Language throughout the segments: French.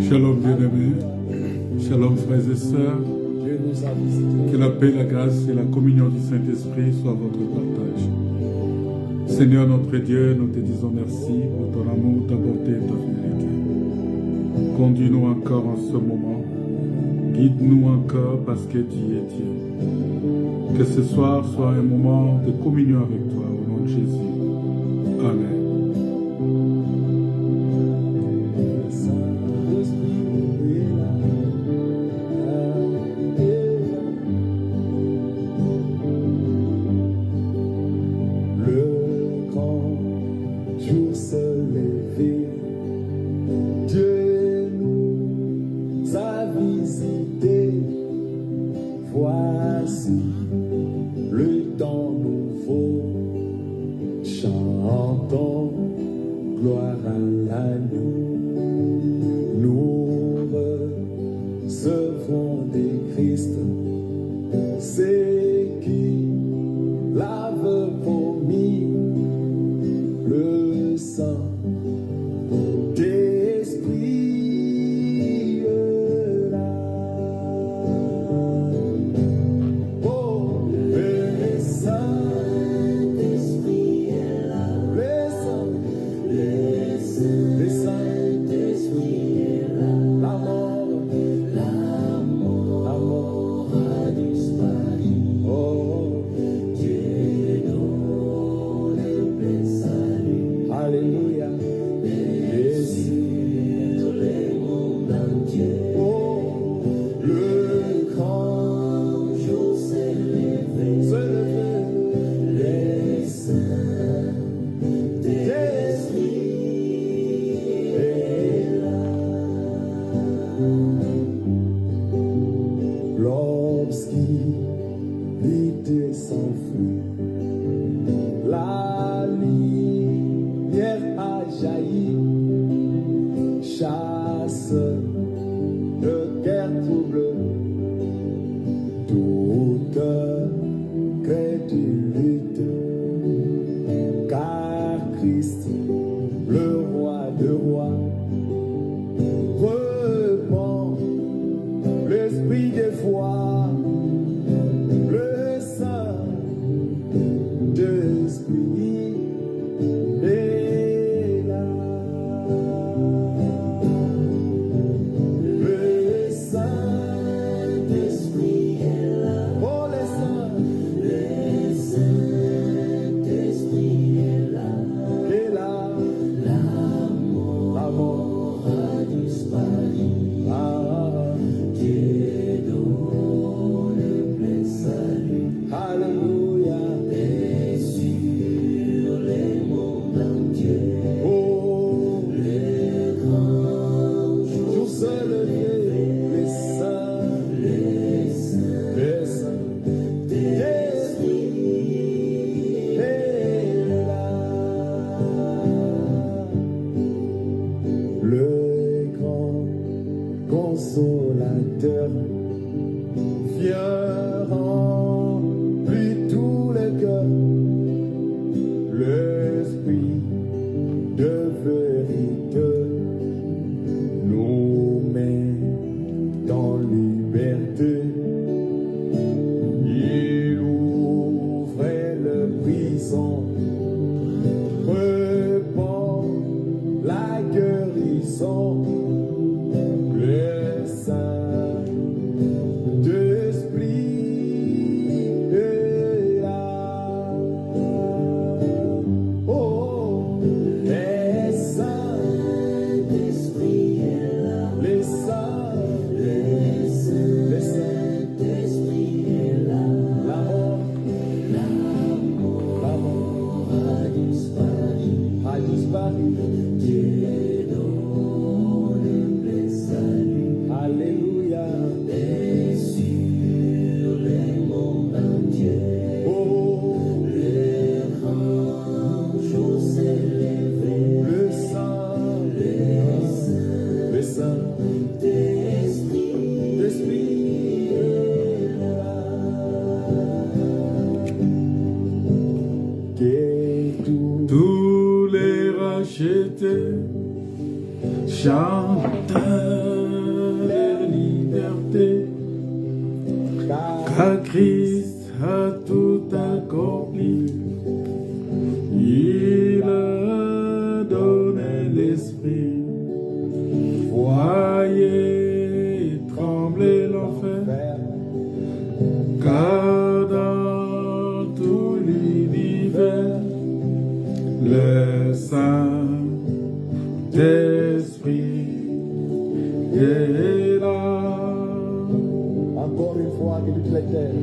Shalom bien-aimés, shalom frères et sœurs, que la paix, la grâce et la communion du Saint-Esprit soient votre partage. Seigneur notre Dieu, nous te disons merci pour ton amour, ta bonté et ta fidélité. Conduis-nous encore en ce moment, guide-nous encore parce que tu es Dieu. Que ce soir soit un moment de communion avec toi, au nom de Jésus. Amen. Dieu donne chante la liberté, car Christ a tout accompli. Il a donné l'esprit. Voyez trembler l'enfer, car dans tout l'univers, le Saint-Esprit est là. Encore une fois, que toutes les terres,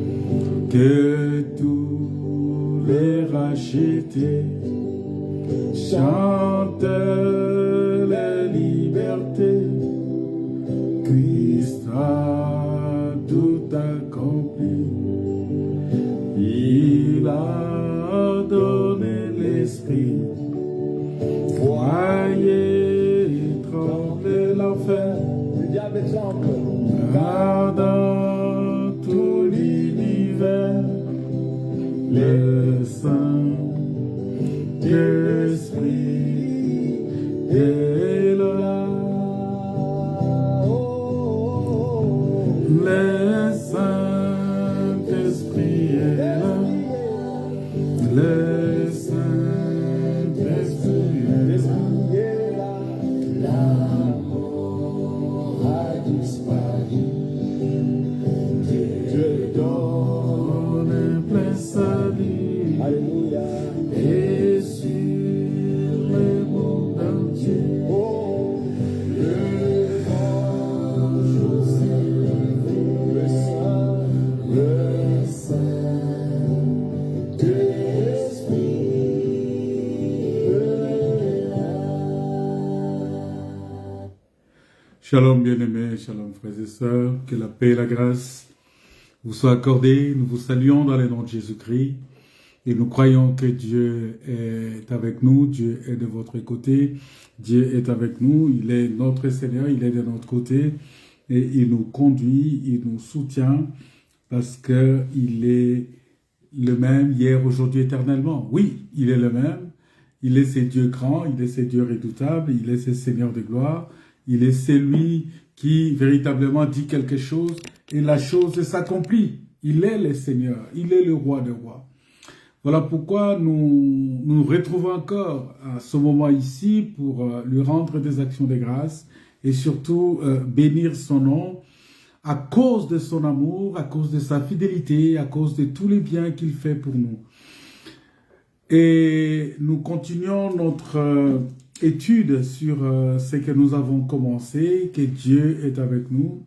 Que tous les rachetés chantent la liberté. Christ a tout accompli. Il a donné l'esprit. Voyez trembler l'enfer. le diable tremble. Car dans tout l'univers, le Saint-Esprit est là. Le Saint-Esprit est là. Le Saint-Esprit est là. La mort a disparu. Dieu donne un plein salut. Alléluia. Et sur le monde entier, Oh, le ange s'est levé. le Saint-Esprit est là. Shalom bien-aimés, shalom frères et sœurs, que la paix et la grâce vous soient accordées. Nous vous saluons dans le nom de Jésus-Christ. Et nous croyons que Dieu est avec nous, Dieu est de votre côté, Dieu est avec nous, il est notre Seigneur, il est de notre côté et il nous conduit, il nous soutient parce qu'il est le même hier, aujourd'hui, éternellement. Oui, il est le même, il est ce Dieu grand, il est ce Dieu redoutable, il est ce Seigneur de gloire, il est celui qui véritablement dit quelque chose et la chose s'accomplit. Il est le Seigneur, il est le roi des rois. Voilà pourquoi nous nous retrouvons encore à ce moment ici pour lui rendre des actions de grâce et surtout bénir son nom à cause de son amour, à cause de sa fidélité, à cause de tous les biens qu'il fait pour nous. Et nous continuons notre étude sur ce que nous avons commencé, que Dieu est avec nous.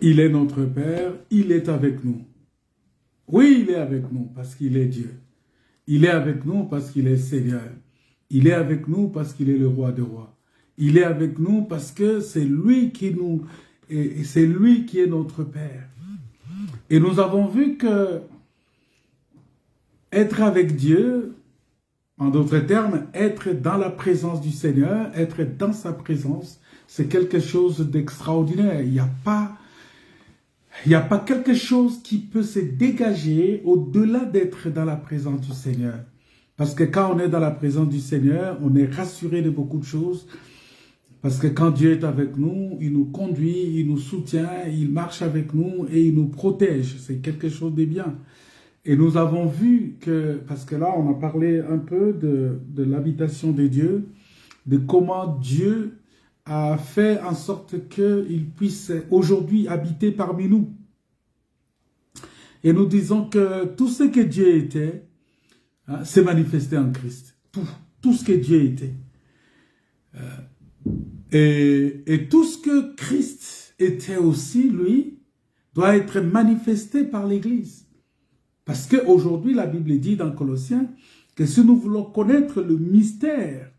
Il est notre Père, il est avec nous. Oui, il est avec nous parce qu'il est Dieu. Il est avec nous parce qu'il est Seigneur. Il est avec nous parce qu'il est le roi des rois. Il est avec nous parce que c'est lui qui nous, et c'est lui qui est notre Père. Et nous avons vu que être avec Dieu, en d'autres termes, être dans la présence du Seigneur, être dans sa présence, c'est quelque chose d'extraordinaire. Il n'y a pas quelque chose qui peut se dégager au-delà d'être dans la présence du Seigneur. Parce que quand on est dans la présence du Seigneur, on est rassuré de beaucoup de choses. Parce que quand Dieu est avec nous, il nous conduit, il nous soutient, il marche avec nous et il nous protège. C'est quelque chose de bien. Et nous avons vu que, parce que là on a parlé un peu de l'habitation de Dieu, de comment Dieu a fait en sorte qu'il puisse aujourd'hui habiter parmi nous. Et nous disons que tout ce que Dieu était, s'est manifesté en Christ. Tout ce que Dieu était. Et tout ce que Christ était aussi, lui, doit être manifesté par l'Église. Parce qu'aujourd'hui, la Bible dit dans Colossiens que si nous voulons connaître le mystère,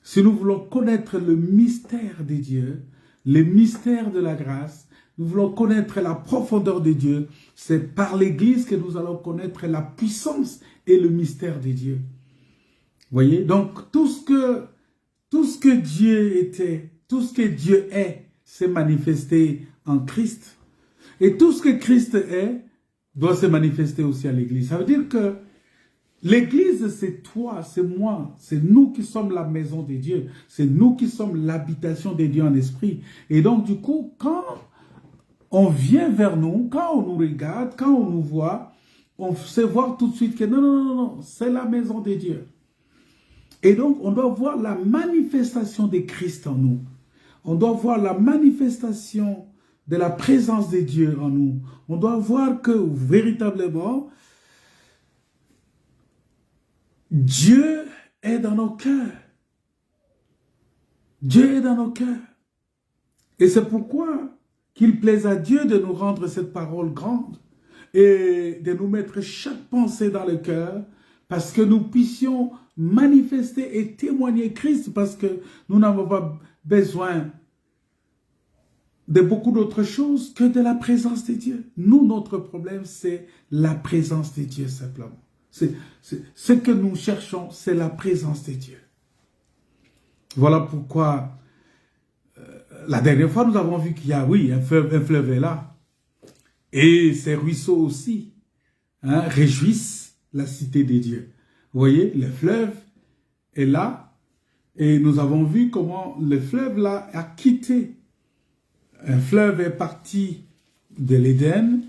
si nous voulons connaître le mystère de Dieu, le mystère de la grâce, nous voulons connaître la profondeur de Dieu, c'est par l'Église que nous allons connaître la puissance et le mystère de Dieu. Voyez, donc tout ce que Dieu était, tout ce que Dieu est, s'est manifesté en Christ. Et tout ce que Christ est, doit se manifester aussi à l'Église. Ça veut dire que L'église, c'est toi, c'est moi, c'est nous qui sommes la maison de Dieu, c'est nous qui sommes l'habitation de Dieu en esprit. Et donc, du coup, quand on vient vers nous, quand on nous regarde, quand on nous voit, on sait voir tout de suite que non, c'est la maison de Dieu. Et donc, on doit voir la manifestation de Christ en nous. On doit voir la manifestation de la présence de Dieu en nous. On doit voir que, véritablement, Dieu est dans nos cœurs. Dieu est dans nos cœurs. Et c'est pourquoi qu'il plaise à Dieu de nous rendre cette parole grande et de nous mettre chaque pensée dans le cœur, parce que nous puissions manifester et témoigner Christ, parce que nous n'avons pas besoin de beaucoup d'autres choses que de la présence de Dieu. Nous, notre problème, c'est la présence de Dieu simplement. Ce que nous cherchons, c'est la présence de Dieu. Voilà pourquoi, la dernière fois, nous avons vu qu'il y a, oui, un fleuve est là. Et ces ruisseaux aussi réjouissent la cité de Dieu. Vous voyez, le fleuve est là. Et nous avons vu comment le fleuve là a quitté. Un fleuve est parti de l'Éden.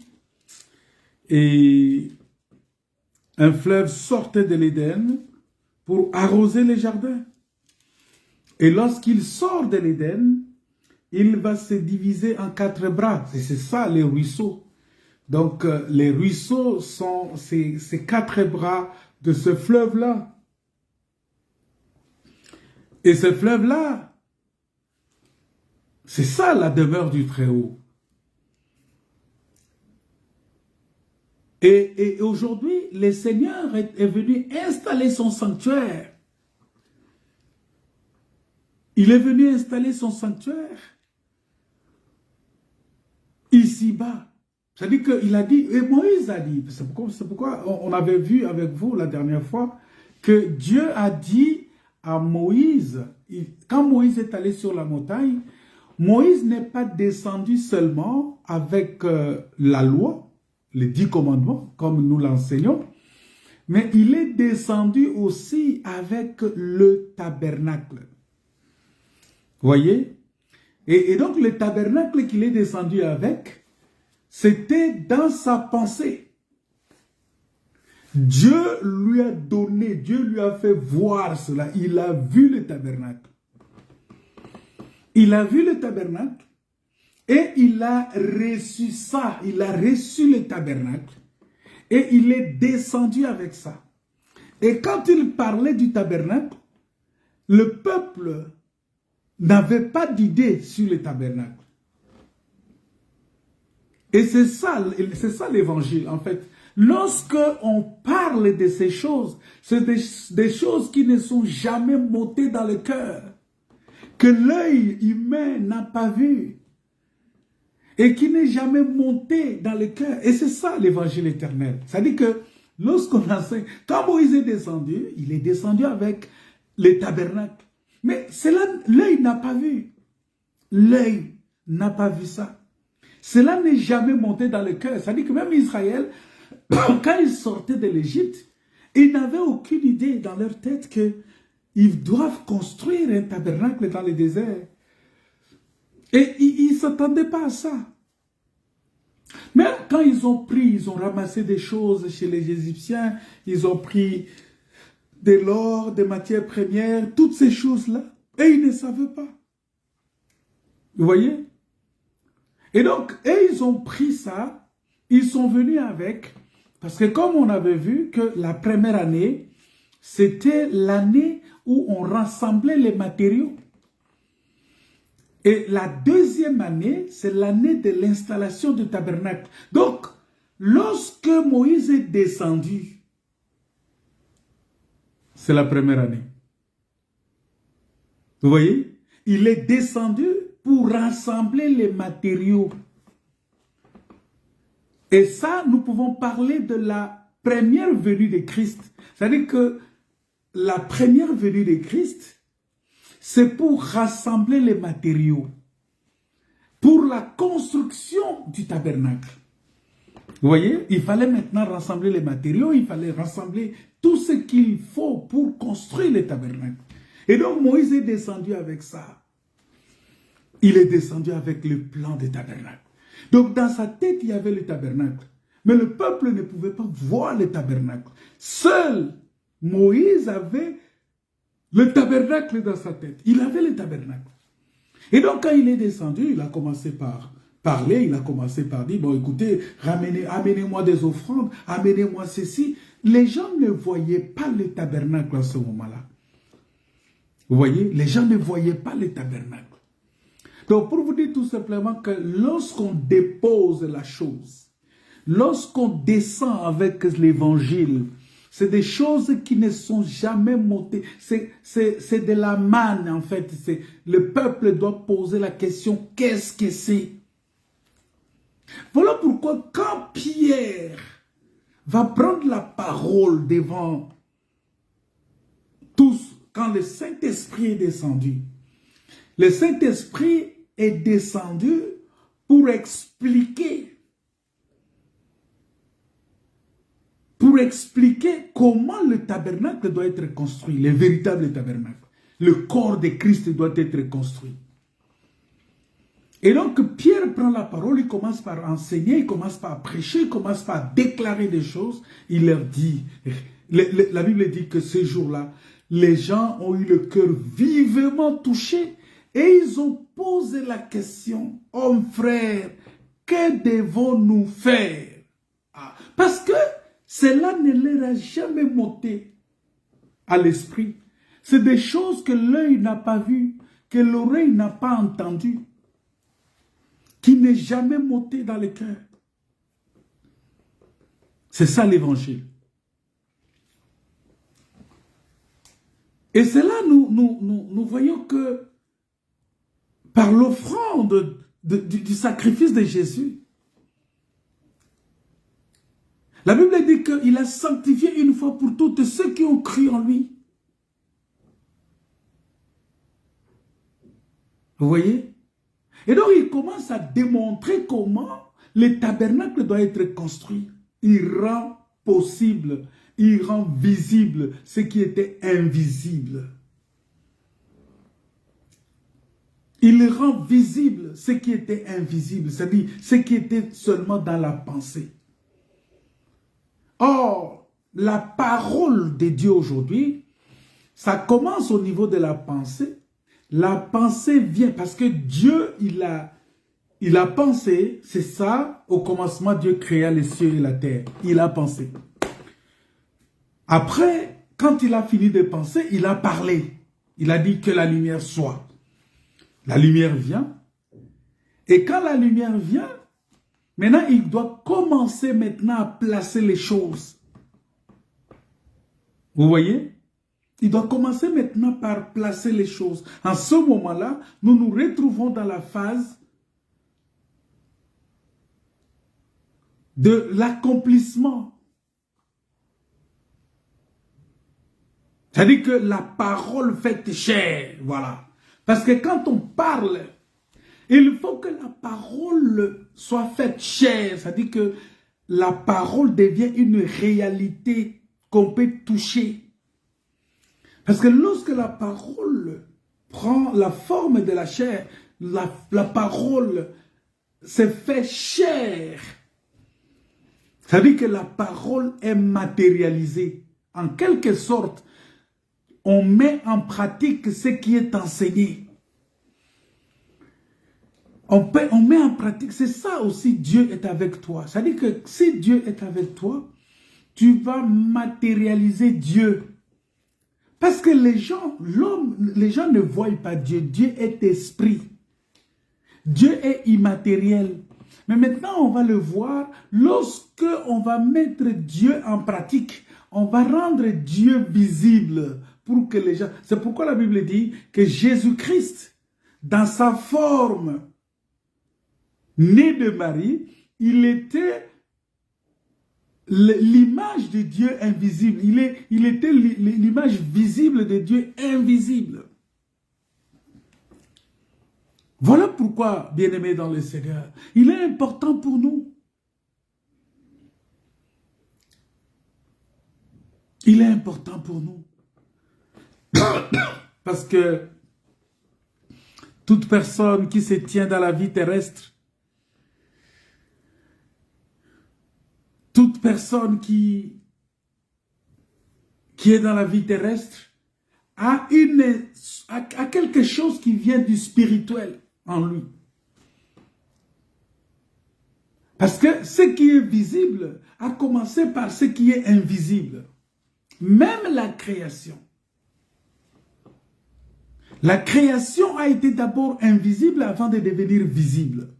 Et un fleuve sortait de l'Éden pour arroser les jardins. Et lorsqu'il sort de l'Éden, il va se diviser en 4 bras. Et c'est ça les ruisseaux. Donc les ruisseaux sont ces 4 bras de ce fleuve-là. Et ce fleuve-là, c'est ça la demeure du Très-Haut. Et aujourd'hui, le Seigneur est venu installer son sanctuaire. Il est venu installer son sanctuaire ici-bas. C'est-à-dire qu'il a dit, et Moïse a dit, c'est pourquoi on avait vu avec vous la dernière fois, que Dieu a dit à Moïse, quand Moïse est allé sur la montagne, Moïse n'est pas descendu seulement avec la loi, les 10 commandements, comme nous l'enseignons, mais il est descendu aussi avec le tabernacle. Vous voyez? Et donc le tabernacle qu'il est descendu avec, c'était dans sa pensée. Dieu lui a donné, Dieu lui a fait voir cela. Il a vu le tabernacle. Il a vu le tabernacle et il a reçu ça. Il a reçu le tabernacle et il est descendu avec ça. Et quand il parlait du tabernacle, le peuple n'avait pas d'idée sur le tabernacle. Et c'est ça l'évangile en fait. Lorsque on parle de ces choses, c'est des choses qui ne sont jamais montées dans le cœur, que l'œil humain n'a pas vu, et qui n'est jamais monté dans le cœur. Et c'est ça l'évangile éternel. C'est-à-dire que lorsqu'on enseigne, quand Moïse est descendu, il est descendu avec le tabernacle. Mais cela, l'œil n'a pas vu. L'œil n'a pas vu ça. Cela n'est jamais monté dans le cœur. C'est-à-dire que même Israël, quand ils sortaient de l'Égypte, ils n'avaient aucune idée dans leur tête qu'ils doivent construire un tabernacle dans le désert. Et ils ne s'attendaient pas à ça. Même quand ils ont ramassé des choses chez les Égyptiens, ils ont pris de l'or, des matières premières, toutes ces choses-là, et ils ne savaient pas. Vous voyez? Et donc, ils ont pris ça, ils sont venus avec, parce que comme on avait vu que la première année, c'était l'année où on rassemblait les matériaux. Et la deuxième année, c'est l'année de l'installation du tabernacle. Donc, lorsque Moïse est descendu, c'est la première année. Vous voyez? Il est descendu pour rassembler les matériaux. Et ça, nous pouvons parler de la première venue de Christ. C'est-à-dire que la première venue de Christ, c'est pour rassembler les matériaux, pour la construction du tabernacle. Vous voyez, il fallait maintenant rassembler les matériaux, il fallait rassembler tout ce qu'il faut pour construire le tabernacle. Et donc Moïse est descendu avec ça. Il est descendu avec le plan du tabernacle. Donc dans sa tête, il y avait le tabernacle. Mais le peuple ne pouvait pas voir le tabernacle. Seul Moïse avait le tabernacle dans sa tête. Il avait le tabernacle. Et donc quand il est descendu, il a commencé par parler, il a commencé par dire, bon écoutez, amenez-moi des offrandes, amenez-moi ceci. Les gens ne voyaient pas le tabernacle à ce moment-là. Vous voyez, les gens ne voyaient pas le tabernacle. Donc pour vous dire tout simplement que lorsqu'on dépose la chose, lorsqu'on descend avec l'évangile, c'est des choses qui ne sont jamais montées. C'est de la manne en fait. Le peuple doit poser la question, qu'est-ce que c'est? Voilà pourquoi quand Pierre va prendre la parole devant tous, quand le Saint-Esprit est descendu, le Saint-Esprit est descendu pour expliquer comment le tabernacle doit être construit, le véritable tabernacle. Le corps de Christ doit être construit. Et donc Pierre prend la parole, il commence par enseigner, il commence par prêcher, il commence par déclarer des choses. Il leur dit, la Bible dit que ce jour-là, les gens ont eu le cœur vivement touché et ils ont posé la question, hommes frères, que devons-nous faire? Parce que cela ne leur a jamais monté à l'esprit. C'est des choses que l'œil n'a pas vues, que l'oreille n'a pas entendues, qui n'est jamais monté dans le cœur. C'est ça l'évangile. Et c'est là nous voyons que par l'offrande du sacrifice de Jésus, la Bible dit qu'il a sanctifié une fois pour toutes ceux qui ont cru en lui. Vous voyez? Et donc il commence à démontrer comment le tabernacle doit être construit. Il rend possible, il rend visible ce qui était invisible. Il rend visible ce qui était invisible, c'est-à-dire ce qui était seulement dans la pensée. Or, la parole de Dieu aujourd'hui, ça commence au niveau de la pensée. La pensée vient parce que Dieu, il a pensé, c'est ça, au commencement, Dieu créa les cieux et la terre. Il a pensé. Après, quand il a fini de penser, il a parlé. Il a dit que la lumière soit. La lumière vient. Et quand la lumière vient, maintenant, il doit commencer maintenant à placer les choses. Vous voyez? Il doit commencer maintenant par placer les choses. En ce moment-là, nous nous retrouvons dans la phase de l'accomplissement. C'est-à-dire que la parole faite chair, voilà. Parce que quand on parle, il faut que la parole soit faite chair. C'est-à-dire que la parole devient une réalité qu'on peut toucher. Parce que lorsque la parole prend la forme de la chair, la parole se fait chair. C'est-à-dire que la parole est matérialisée. En quelque sorte, on met en pratique ce qui est enseigné. On met en pratique, c'est ça aussi, Dieu est avec toi. C'est-à-dire que si Dieu est avec toi, tu vas matérialiser Dieu. Parce que les gens ne voient pas Dieu. Dieu est esprit. Dieu est immatériel. Mais maintenant, on va le voir, lorsque on va mettre Dieu en pratique, on va rendre Dieu visible pour que les gens... C'est pourquoi la Bible dit que Jésus-Christ, dans sa forme, né de Marie, il était l'image de Dieu invisible. Il était l'image visible de Dieu invisible. Voilà pourquoi, bien-aimés dans le Seigneur, il est important pour nous Il est important pour nous. Parce que toute personne qui se tient dans la vie terrestre, toute personne qui est dans la vie terrestre a quelque chose qui vient du spirituel en lui. Parce que ce qui est visible a commencé par ce qui est invisible. Même la création. La création a été d'abord invisible avant de devenir visible.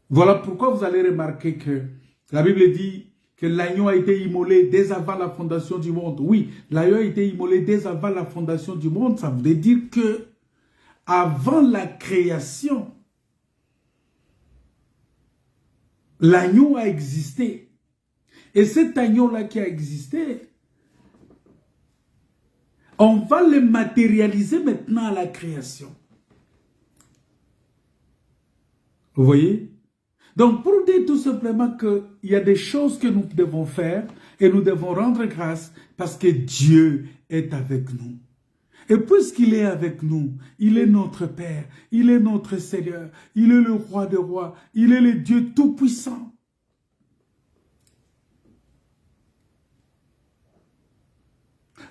Voilà pourquoi vous allez remarquer que la Bible dit que l'agneau a été immolé dès avant la fondation du monde. Oui, l'agneau a été immolé dès avant la fondation du monde. Ça veut dire que avant la création, l'agneau a existé. Et cet agneau-là qui a existé, on va le matérialiser maintenant à la création. Vous voyez? Donc, pour dire tout simplement qu'il y a des choses que nous devons faire et nous devons rendre grâce parce que Dieu est avec nous. Et puisqu'il est avec nous, il est notre Père, il est notre Seigneur, il est le Roi des rois, il est le Dieu tout-puissant.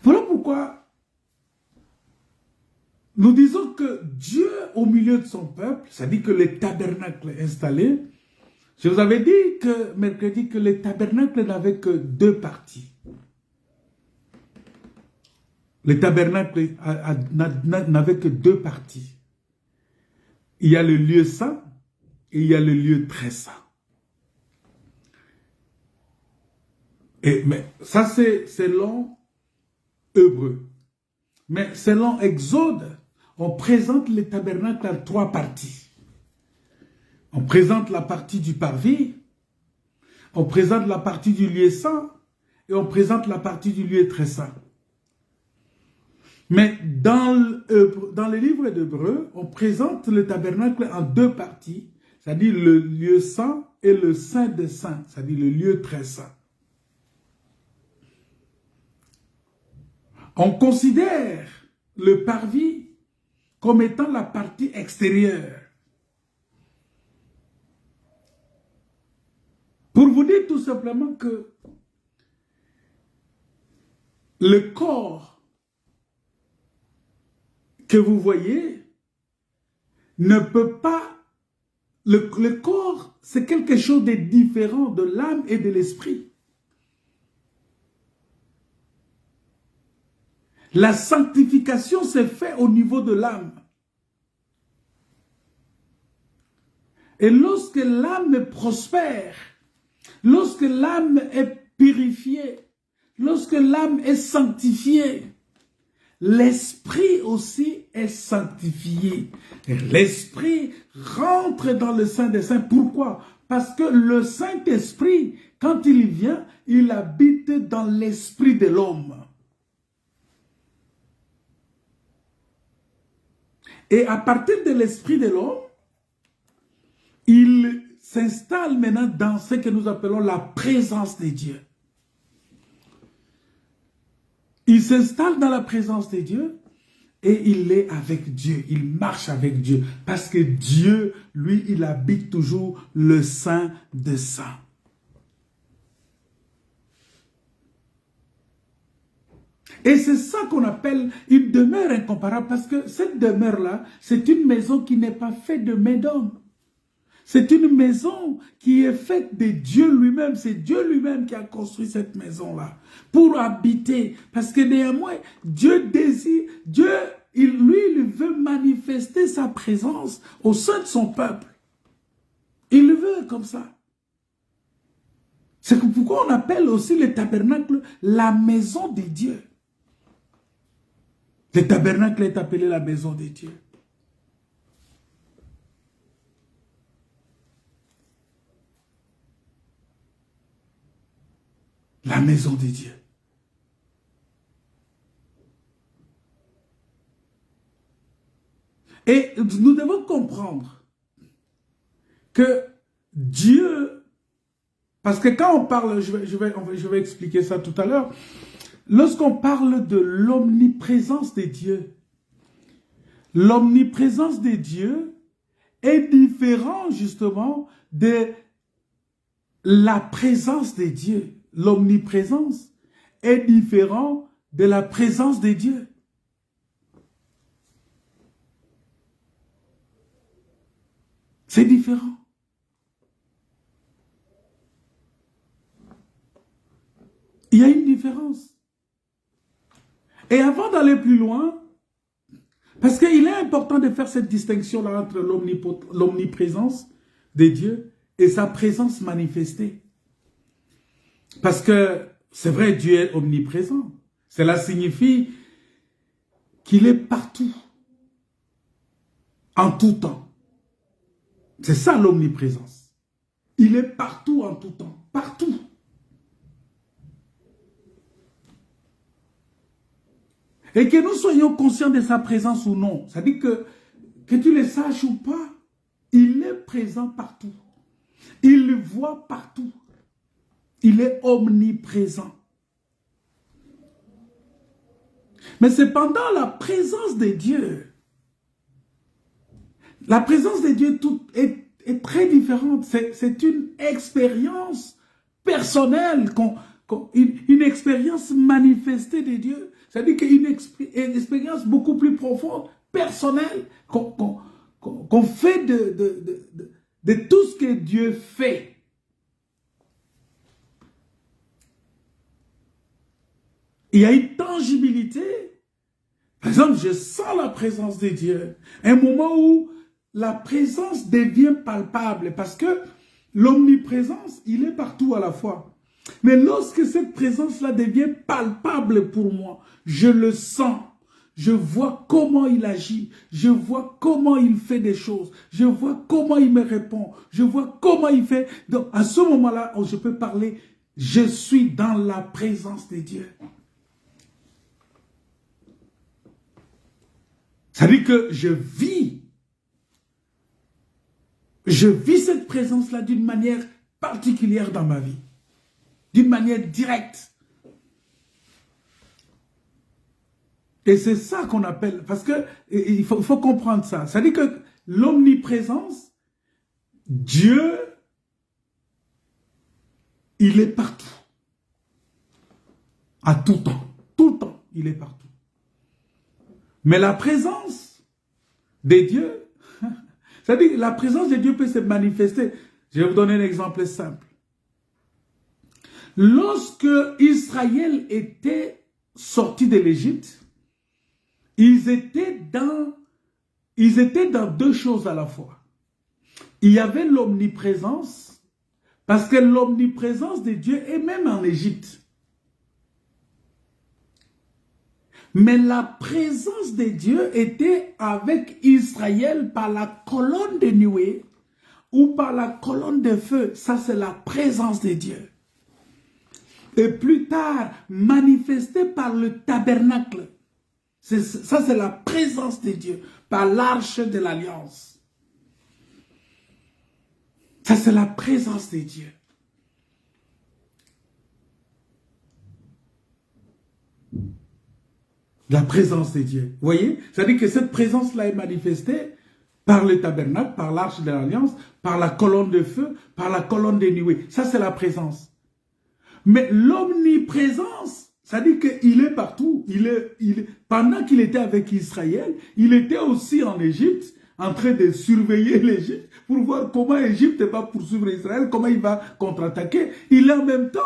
Voilà pourquoi nous disons que Dieu au milieu de son peuple, c'est-à-dire que le tabernacle est installé. Je vous avais dit que mercredi que le tabernacle n'avait que deux parties. Le tabernacle n'avait que deux parties. Il y a le lieu saint et il y a le lieu très saint. Mais ça c'est selon Hébreu. Mais selon Exode, on présente le tabernacle en trois parties. On présente la partie du parvis, on présente la partie du lieu saint et on présente la partie du lieu très saint. Mais dans le livre d'Hébreu, on présente le tabernacle en deux parties, c'est-à-dire le lieu saint et le saint des saints, c'est-à-dire le lieu très saint. On considère le parvis comme étant la partie extérieure. Pour vous dire tout simplement que le corps que vous voyez ne peut pas... Le corps, c'est quelque chose de différent de l'âme et de l'esprit. La sanctification s'est faite au niveau de l'âme. Et lorsque l'âme prospère, lorsque l'âme est purifiée, lorsque l'âme est sanctifiée, l'esprit aussi est sanctifié. L'esprit rentre dans le Saint des Saints. Pourquoi? Parce que le Saint-Esprit, quand il vient, il habite dans l'esprit de l'homme. Et à partir de l'esprit de l'homme, il s'installe maintenant dans ce que nous appelons la présence de Dieu. Il s'installe dans la présence de Dieu et il est avec Dieu, il marche avec Dieu. Parce que Dieu, lui, il habite toujours le Saint des Saints. Et c'est ça qu'on appelle une demeure incomparable, parce que cette demeure-là, c'est une maison qui n'est pas faite de main d'homme. C'est une maison qui est faite de Dieu lui-même. C'est Dieu lui-même qui a construit cette maison-là pour habiter. Parce que néanmoins, Dieu désire, il veut manifester sa présence au sein de son peuple. Il le veut comme ça. C'est pourquoi on appelle aussi le tabernacle la maison de Dieu. Le tabernacle est appelé la maison de Dieu. La maison de Dieu. Et nous devons comprendre que Dieu Parce que quand on parle, je vais expliquer ça tout à l'heure, lorsqu'on parle de l'omniprésence des dieux, l'omniprésence des dieux est différent justement de la présence des dieux. L'omniprésence est différent de la présence des dieux. C'est différent. Il y a une différence. Et avant d'aller plus loin, parce qu'il est important de faire cette distinction-là entre l'omniprésence des dieux et sa présence manifestée. Parce que c'est vrai, Dieu est omniprésent. Cela signifie qu'il est partout, en tout temps. C'est ça l'omniprésence. Il est partout en tout temps, partout. Et que nous soyons conscients de sa présence ou non, c'est-à-dire que tu le saches ou pas, il est présent partout. Il le voit partout. Il est omniprésent. Mais cependant, la présence de Dieu, est très différente. C'est une expérience personnelle, une expérience manifestée de Dieu. C'est-à-dire qu'une expérience beaucoup plus profonde, personnelle, qu'on fait de tout ce que Dieu fait. Il y a une tangibilité. Par exemple, je sens la présence de Dieu. Un moment où la présence devient palpable parce que l'omniprésence, il est partout à la fois. Mais lorsque cette présence-là devient palpable pour moi, je le sens. Je vois comment il agit. Je vois comment il fait des choses. Je vois comment il me répond. Je vois comment il fait. Donc, à ce moment-là, je peux parler, je suis dans la présence de Dieu. Ça veut dire que je vis cette présence-là d'une manière particulière dans ma vie. D'une manière directe. Et c'est ça qu'on appelle, parce que il faut comprendre ça. Ça veut dire que l'omniprésence, Dieu, il est partout. À tout temps. Tout le temps, il est partout. Mais la présence de Dieu, c'est-à-dire la présence de Dieu peut se manifester. Je vais vous donner un exemple simple. Lorsque Israël était sorti de l'Égypte, ils étaient dans deux choses à la fois. Il y avait l'omniprésence, parce que l'omniprésence de Dieu est même en Égypte. Mais la présence de Dieu était avec Israël par la colonne de nuée ou par la colonne de feu. Ça, c'est la présence de Dieu. Et plus tard, manifestée par le tabernacle. Ça, c'est la présence de Dieu, par l'arche de l'alliance. Ça, c'est la présence de Dieu. La présence de Dieu. Vous voyez? C'est-à-dire que cette présence-là est manifestée par le tabernacle, par l'arche de l'alliance, par la colonne de feu, par la colonne de nuée. Ça, c'est la présence. Mais l'omniprésence, c'est-à-dire qu'il est partout. Pendant qu'il était avec Israël, il était aussi en Égypte, en train de surveiller l'Égypte, pour voir comment l'Égypte va poursuivre Israël, comment il va contre-attaquer. Il est en même temps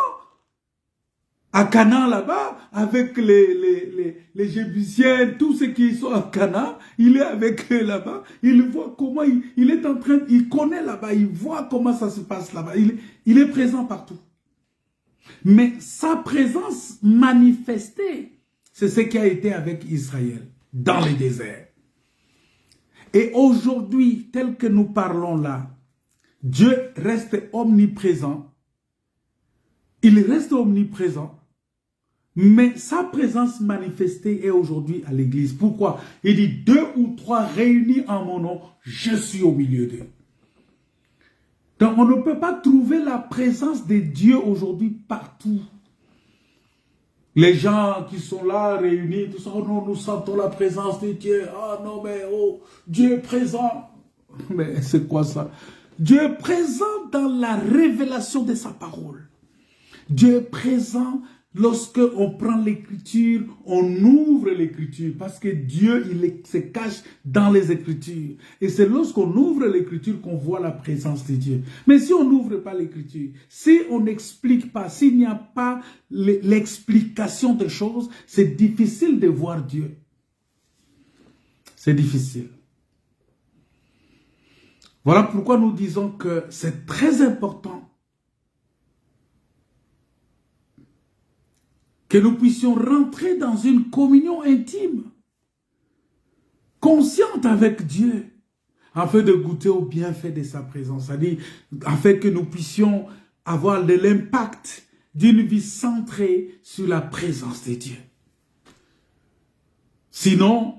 à Canaan là-bas, avec les Jébusiens, tous ceux qui sont à Canaan, il est avec eux là-bas, il voit comment il est en train, il connaît là-bas, il voit comment ça se passe là-bas, il est présent partout. Mais sa présence manifestée, c'est ce qui a été avec Israël, dans le désert. Et aujourd'hui, tel que nous parlons là, Dieu reste omniprésent, il reste omniprésent, mais sa présence manifestée est aujourd'hui à l'église. Pourquoi? Il dit, 2 ou 3 réunis en mon nom, je suis au milieu d'eux. Donc, on ne peut pas trouver la présence de Dieu aujourd'hui partout. Les gens qui sont là, réunis, tout ça, oh non, nous sentons la présence de Dieu. Ah non, mais oh, Dieu est présent. Mais c'est quoi ça? Dieu est présent dans la révélation de sa parole. Dieu est présent lorsque on prend l'écriture, on ouvre l'écriture, parce que Dieu, se cache dans les écritures. Et c'est lorsqu'on ouvre l'écriture qu'on voit la présence de Dieu. Mais si on n'ouvre pas l'écriture, si on n'explique pas, s'il n'y a pas l'explication des choses, c'est difficile de voir Dieu. C'est difficile. Voilà pourquoi nous disons que c'est très important que nous puissions rentrer dans une communion intime, consciente avec Dieu, afin de goûter au bienfait de sa présence. C'est-à-dire, afin que nous puissions avoir de l'impact d'une vie centrée sur la présence de Dieu. Sinon,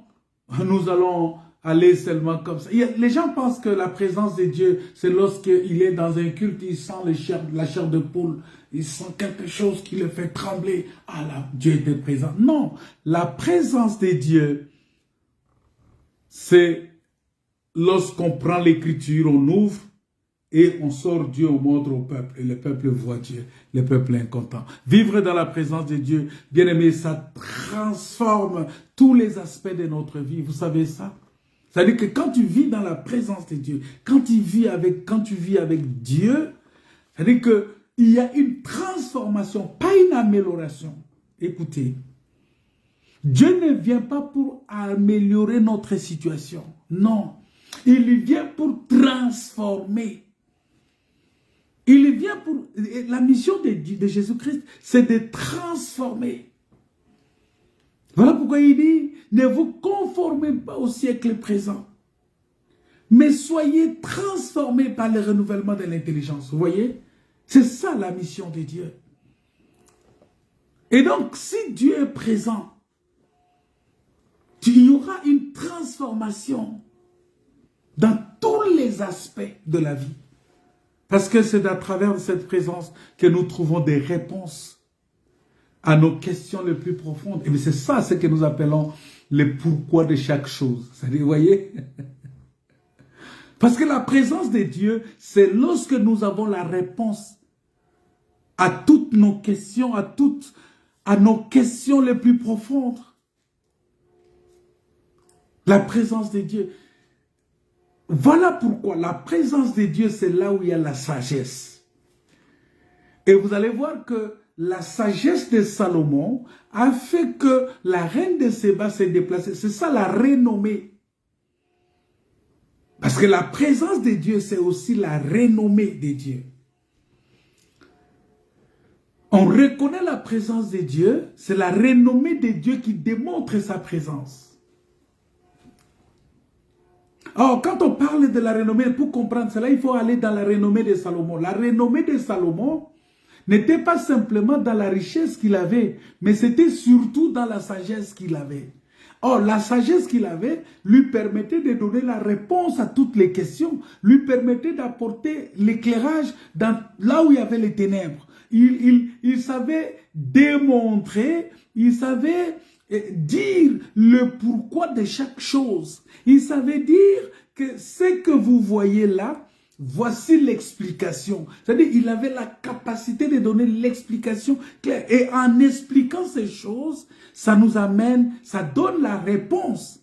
nous allons aller seulement comme ça. Les gens pensent que la présence de Dieu, c'est lorsqu'il est dans un culte, il sent la chair de poule, il sent quelque chose qui le fait trembler. Ah là, Dieu était présent. Non, la présence de Dieu, c'est lorsqu'on prend l'écriture, on ouvre et on sort Dieu, on montre au peuple. Et le peuple voit Dieu, le peuple est content. Vivre dans la présence de Dieu, bien aimé, ça transforme tous les aspects de notre vie. Vous savez ça? C'est-à-dire que quand tu vis dans la présence de Dieu, quand tu vis avec Dieu, c'est-à-dire qu'il y a une transformation, pas une amélioration. Écoutez, Dieu ne vient pas pour améliorer notre situation. Non, il vient pour transformer. Il vient pour... La mission de Jésus-Christ, c'est de transformer. Voilà pourquoi il dit, ne vous conformez pas au siècle présent, mais soyez transformés par le renouvellement de l'intelligence. Vous voyez? C'est ça la mission de Dieu. Et donc, si Dieu est présent, il y aura une transformation dans tous les aspects de la vie. Parce que c'est à travers cette présence que nous trouvons des réponses à nos questions les plus profondes. Et c'est ça ce que nous appelons le pourquoi de chaque chose. C'est-à-dire, vous voyez? Parce que la présence de Dieu, c'est lorsque nous avons la réponse à toutes nos questions, à nos questions les plus profondes. La présence de Dieu. Voilà pourquoi la présence de Dieu, c'est là où il y a la sagesse. Et vous allez voir que la sagesse de Salomon a fait que la reine de Séba s'est déplacée. C'est ça la renommée. Parce que la présence de Dieu, c'est aussi la renommée de Dieu. On reconnaît la présence de Dieu, c'est la renommée de Dieu qui démontre sa présence. Alors, quand on parle de la renommée, pour comprendre cela, il faut aller dans la renommée de Salomon. La renommée de Salomon n'était pas simplement dans la richesse qu'il avait, mais c'était surtout dans la sagesse qu'il avait. Or, la sagesse qu'il avait lui permettait de donner la réponse à toutes les questions, lui permettait d'apporter l'éclairage là où il y avait les ténèbres. Il savait démontrer, il savait dire le pourquoi de chaque chose. Il savait dire que ce que vous voyez là, voici l'explication. C'est-à-dire qu'il avait la capacité de donner l'explication claire. Et en expliquant ces choses, ça nous amène, ça donne la réponse.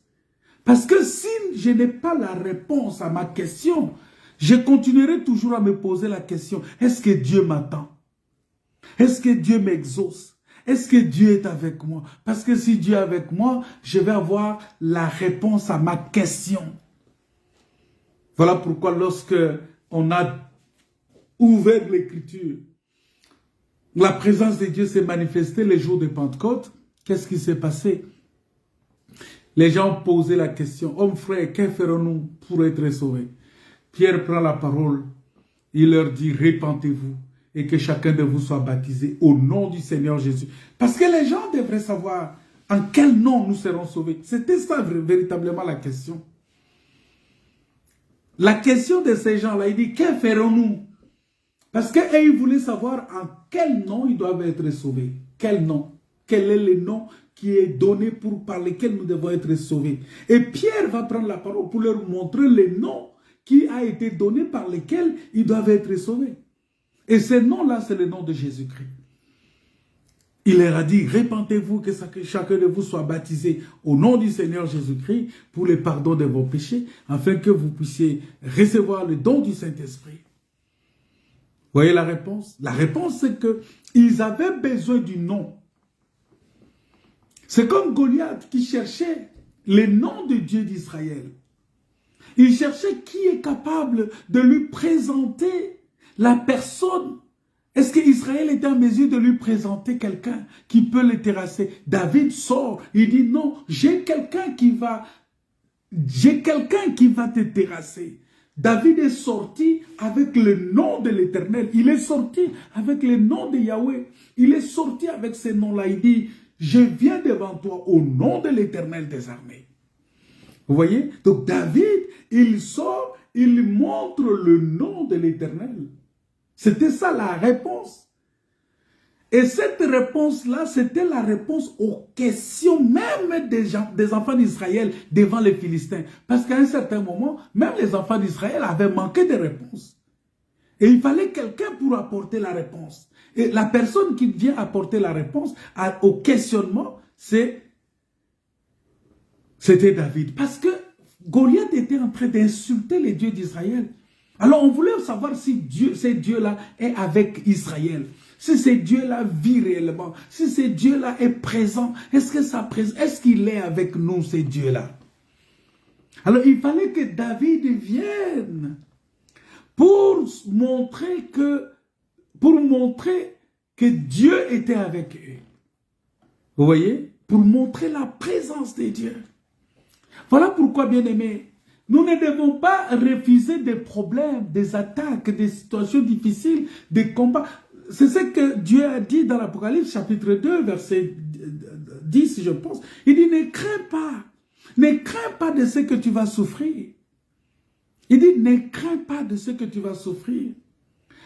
Parce que si je n'ai pas la réponse à ma question, je continuerai toujours à me poser la question, est-ce que Dieu m'attend? Est-ce que Dieu m'exauce? Est-ce que Dieu est avec moi? Parce que si Dieu est avec moi, je vais avoir la réponse à ma question. Voilà pourquoi lorsque on a ouvert l'écriture, la présence de Dieu s'est manifestée les jours de Pentecôte. Qu'est-ce qui s'est passé? Les gens posaient la question, hommes frères, que ferons-nous pour être sauvés? Pierre prend la parole, il leur dit, répentez-vous et que chacun de vous soit baptisé au nom du Seigneur Jésus. Parce que les gens devraient savoir en quel nom nous serons sauvés. C'était ça véritablement la question. La question de ces gens-là, il dit, que ferons-nous? Parce qu'ils voulaient savoir en quel nom ils doivent être sauvés. Quel nom? Quel est le nom qui est donné par lequel nous devons être sauvés? Et Pierre va prendre la parole pour leur montrer le nom qui a été donné par lequel ils doivent être sauvés. Et ce nom-là, c'est le nom de Jésus-Christ. Il leur a dit, répentez-vous, que chacun de vous soit baptisé au nom du Seigneur Jésus-Christ pour le pardon de vos péchés, afin que vous puissiez recevoir le don du Saint-Esprit. Voyez la réponse? La réponse, c'est qu'ils avaient besoin du nom. C'est comme Goliath qui cherchait le nom de Dieu d'Israël. Il cherchait qui est capable de lui présenter la personne. Est-ce qu'Israël était en mesure de lui présenter quelqu'un qui peut le terrasser? David sort, il dit non, j'ai quelqu'un qui va te terrasser. David est sorti avec le nom de l'Éternel. Il est sorti avec le nom de Yahweh. Il est sorti avec ce nom-là. Il dit, je viens devant toi au nom de l'Éternel des armées. Vous voyez? Donc David, il sort, il montre le nom de l'Éternel. C'était ça la réponse. Et cette réponse-là, c'était la réponse aux questions même des enfants d'Israël devant les Philistins. Parce qu'à un certain moment, même les enfants d'Israël avaient manqué de réponses. Et il fallait quelqu'un pour apporter la réponse. Et la personne qui vient apporter la réponse au questionnement, c'était David. Parce que Goliath était en train d'insulter les dieux d'Israël. Alors on voulait savoir si ce Dieu-là est avec Israël. Si ce Dieu-là vit réellement, si ce Dieu-là est présent, est-ce qu'il est avec nous, ce Dieu-là? Alors il fallait que David vienne pour montrer que Dieu était avec eux. Vous voyez? Pour montrer la présence de Dieu. Voilà pourquoi, bien-aimés, nous ne devons pas refuser des problèmes, des attaques, des situations difficiles, des combats. C'est ce que Dieu a dit dans l'Apocalypse chapitre 2, verset 10, je pense. Il dit, ne crains pas. Ne crains pas de ce que tu vas souffrir. Il dit, ne crains pas de ce que tu vas souffrir.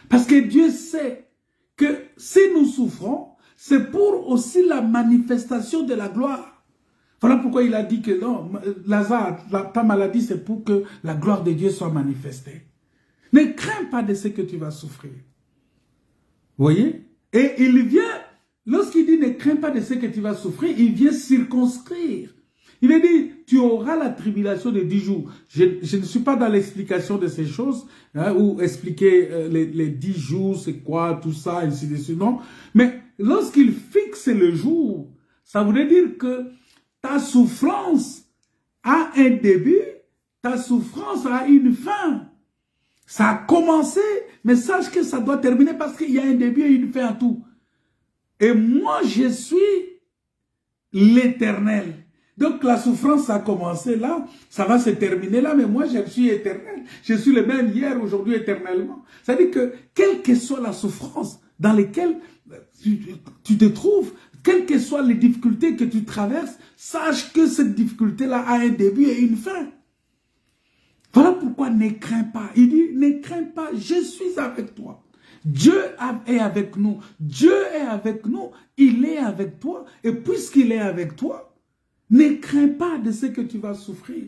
Parce que Dieu sait que si nous souffrons, c'est pour aussi la manifestation de la gloire. Voilà pourquoi il a dit que non, Lazare, ta maladie, c'est pour que la gloire de Dieu soit manifestée. Ne crains pas de ce que tu vas souffrir. Vous voyez? Et il vient, lorsqu'il dit ne crains pas de ce que tu vas souffrir, il vient circonscrire. Il a dit, tu auras la tribulation de 10 jours. Je ne suis pas dans l'explication de ces choses, hein, ou expliquer les 10 jours, c'est quoi, tout ça, ainsi de suite, non. Mais lorsqu'il fixe le jour, ça voudrait dire que ta souffrance a un début, ta souffrance a une fin. Ça a commencé, mais sache que ça doit terminer parce qu'il y a un début et une fin à tout. Et moi, je suis l'Éternel. Donc la souffrance a commencé là, ça va se terminer là, mais moi je suis éternel. Je suis le même hier, aujourd'hui, éternellement. C'est-à-dire que quelle que soit la souffrance dans laquelle tu te trouves, quelles que soient les difficultés que tu traverses, sache que cette difficulté-là a un début et une fin. Voilà pourquoi ne crains pas. Il dit, ne crains pas, je suis avec toi. Dieu est avec nous. Dieu est avec nous. Il est avec toi. Et puisqu'il est avec toi, ne crains pas de ce que tu vas souffrir.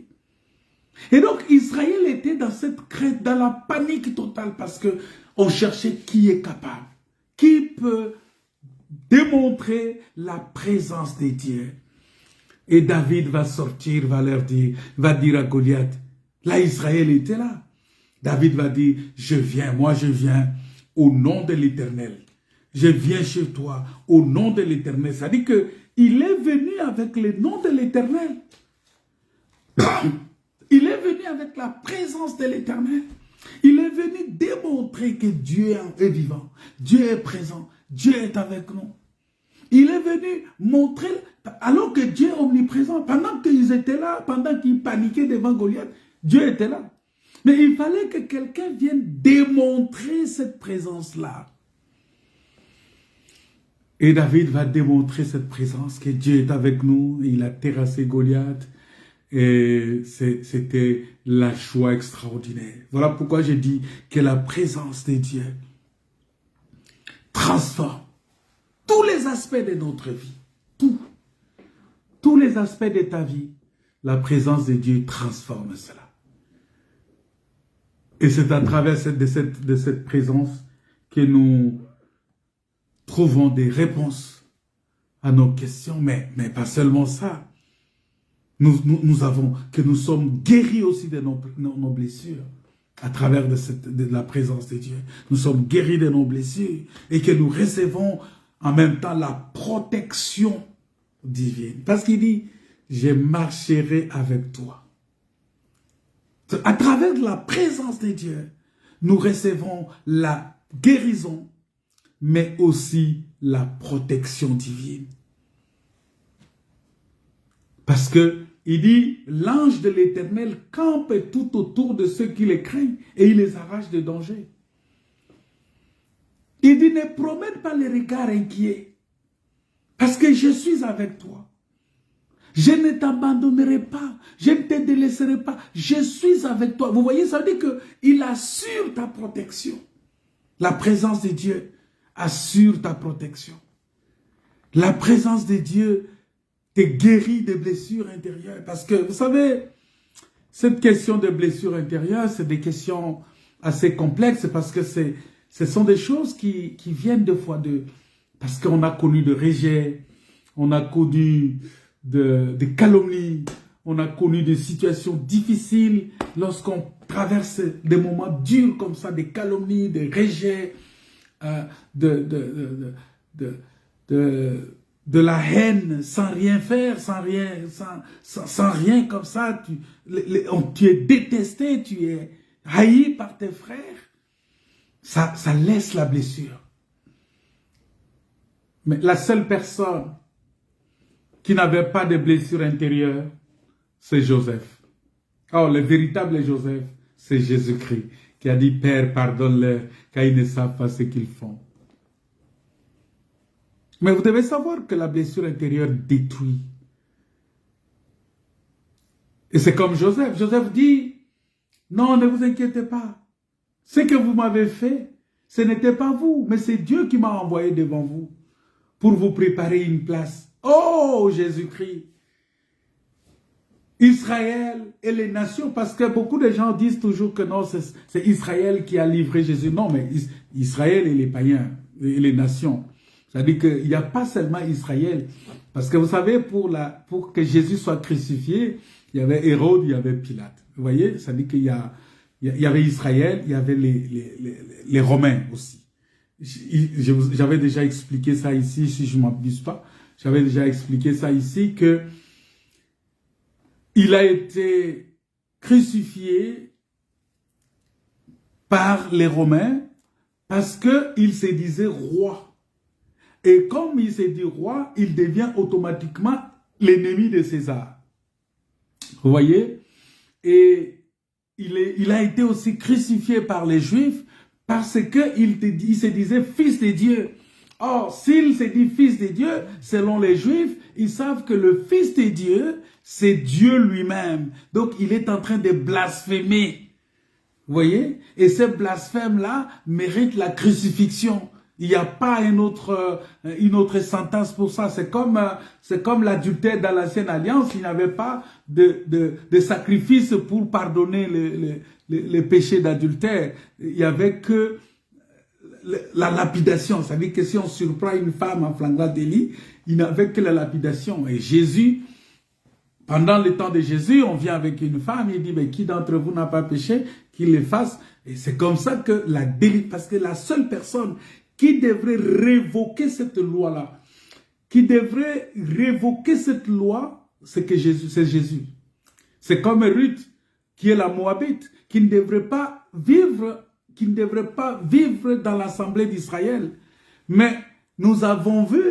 Et donc, Israël était dans cette crainte, dans la panique totale, parce qu'on cherchait qui est capable, qui peut démontrer la présence de Dieu. Et David va sortir, va dire à Goliath, là Israël était là. David va dire, je viens, moi je viens au nom de l'Éternel. Je viens chez toi au nom de l'Éternel. Ça dit que il est venu avec le nom de l'Éternel. Il est venu avec la présence de l'Éternel. Il est venu démontrer que Dieu est vivant. Dieu est présent. Dieu est avec nous. Il est venu montrer, alors que Dieu est omniprésent, pendant qu'ils étaient là, pendant qu'ils paniquaient devant Goliath, Dieu était là. Mais il fallait que quelqu'un vienne démontrer cette présence-là. Et David va démontrer cette présence, que Dieu est avec nous. Il a terrassé Goliath. Et c'était la joie extraordinaire. Voilà pourquoi j'ai dit que la présence de Dieu transforme tous les aspects de notre vie. Tous les aspects de ta vie. La présence de Dieu transforme cela. Et c'est à travers de cette présence que nous trouvons des réponses à nos questions. Mais pas seulement ça. Nous sommes guéris aussi de nos blessures à travers de la présence de Dieu. Nous sommes guéris de nos blessures et que nous recevons en même temps la protection divine. Parce qu'il dit, je marcherai avec toi. À travers la présence de Dieu, nous recevons la guérison, mais aussi la protection divine. Parce que il dit, l'ange de l'Éternel campe tout autour de ceux qui les craignent et il les arrache de danger. Il dit, ne promène pas les regards inquiets, parce que je suis avec toi. Je ne t'abandonnerai pas, je ne te délaisserai pas, je suis avec toi. Vous voyez, ça veut dire qu'il assure ta protection. La présence de Dieu assure ta protection. La présence de Dieu te guérit des blessures intérieures. Parce que, vous savez, cette question de blessures intérieures, c'est des questions assez complexes parce que ce sont des choses qui viennent des fois parce qu'on a connu de rejet, on a connu de calomnies, on a connu des situations difficiles lorsqu'on traverse des moments durs comme ça, des calomnies, des rejets, de la haine sans rien faire, sans rien comme ça. Tu es détesté, tu es haï par tes frères. Ça laisse la blessure. Mais la seule personne qui n'avait pas de blessure intérieure, c'est Joseph. Oh, le véritable Joseph, c'est Jésus-Christ, qui a dit, Père, pardonne-leur, car ils ne savent pas ce qu'ils font. Mais vous devez savoir que la blessure intérieure détruit. Et c'est comme Joseph. Joseph dit, non, ne vous inquiétez pas. Ce que vous m'avez fait, ce n'était pas vous, mais c'est Dieu qui m'a envoyé devant vous pour vous préparer une place. Oh, Jésus-Christ! Israël et les nations, parce que beaucoup de gens disent toujours que non, c'est Israël qui a livré Jésus. Non, mais Israël et les païens et les nations. C'est-à-dire qu'il n'y a pas seulement Israël. Parce que vous savez, pour que Jésus soit crucifié, il y avait Hérode, il y avait Pilate. Vous voyez, c'est-à-dire qu'il y avait Israël, il y avait les Romains aussi. J'avais déjà expliqué ça ici, si je ne m'abuse pas. J'avais déjà expliqué ça ici, que il a été crucifié par les Romains parce qu'il se disait roi. Et comme il s'est dit roi, il devient automatiquement l'ennemi de César. Vous voyez? Et il a été aussi crucifié par les Juifs parce qu'il se disait fils de Dieu. Or, s'il se dit fils de Dieu, selon les Juifs, ils savent que le fils de Dieu, c'est Dieu lui-même. Donc, il est en train de blasphémer. Vous voyez? Et ce blasphème-là mérite la crucifixion. Il n'y a pas une autre sentence pour ça. C'est comme l'adultère dans l'ancienne alliance. Il n'y avait pas de sacrifice pour pardonner les péchés d'adultère. Il n'y avait que la lapidation. Ça veut dire que si on surprend une femme en flagrant délit, il n'avait que la lapidation. Et Jésus, pendant le temps de Jésus, on vient avec une femme, il dit, mais qui d'entre vous n'a pas péché, qu'il le fasse. Et c'est comme ça que parce que la seule personne qui devrait révoquer cette loi-là, c'est Jésus. C'est comme Ruth, qui est la Moabite, qui ne devrait pas vivre dans l'assemblée d'Israël. Mais nous avons vu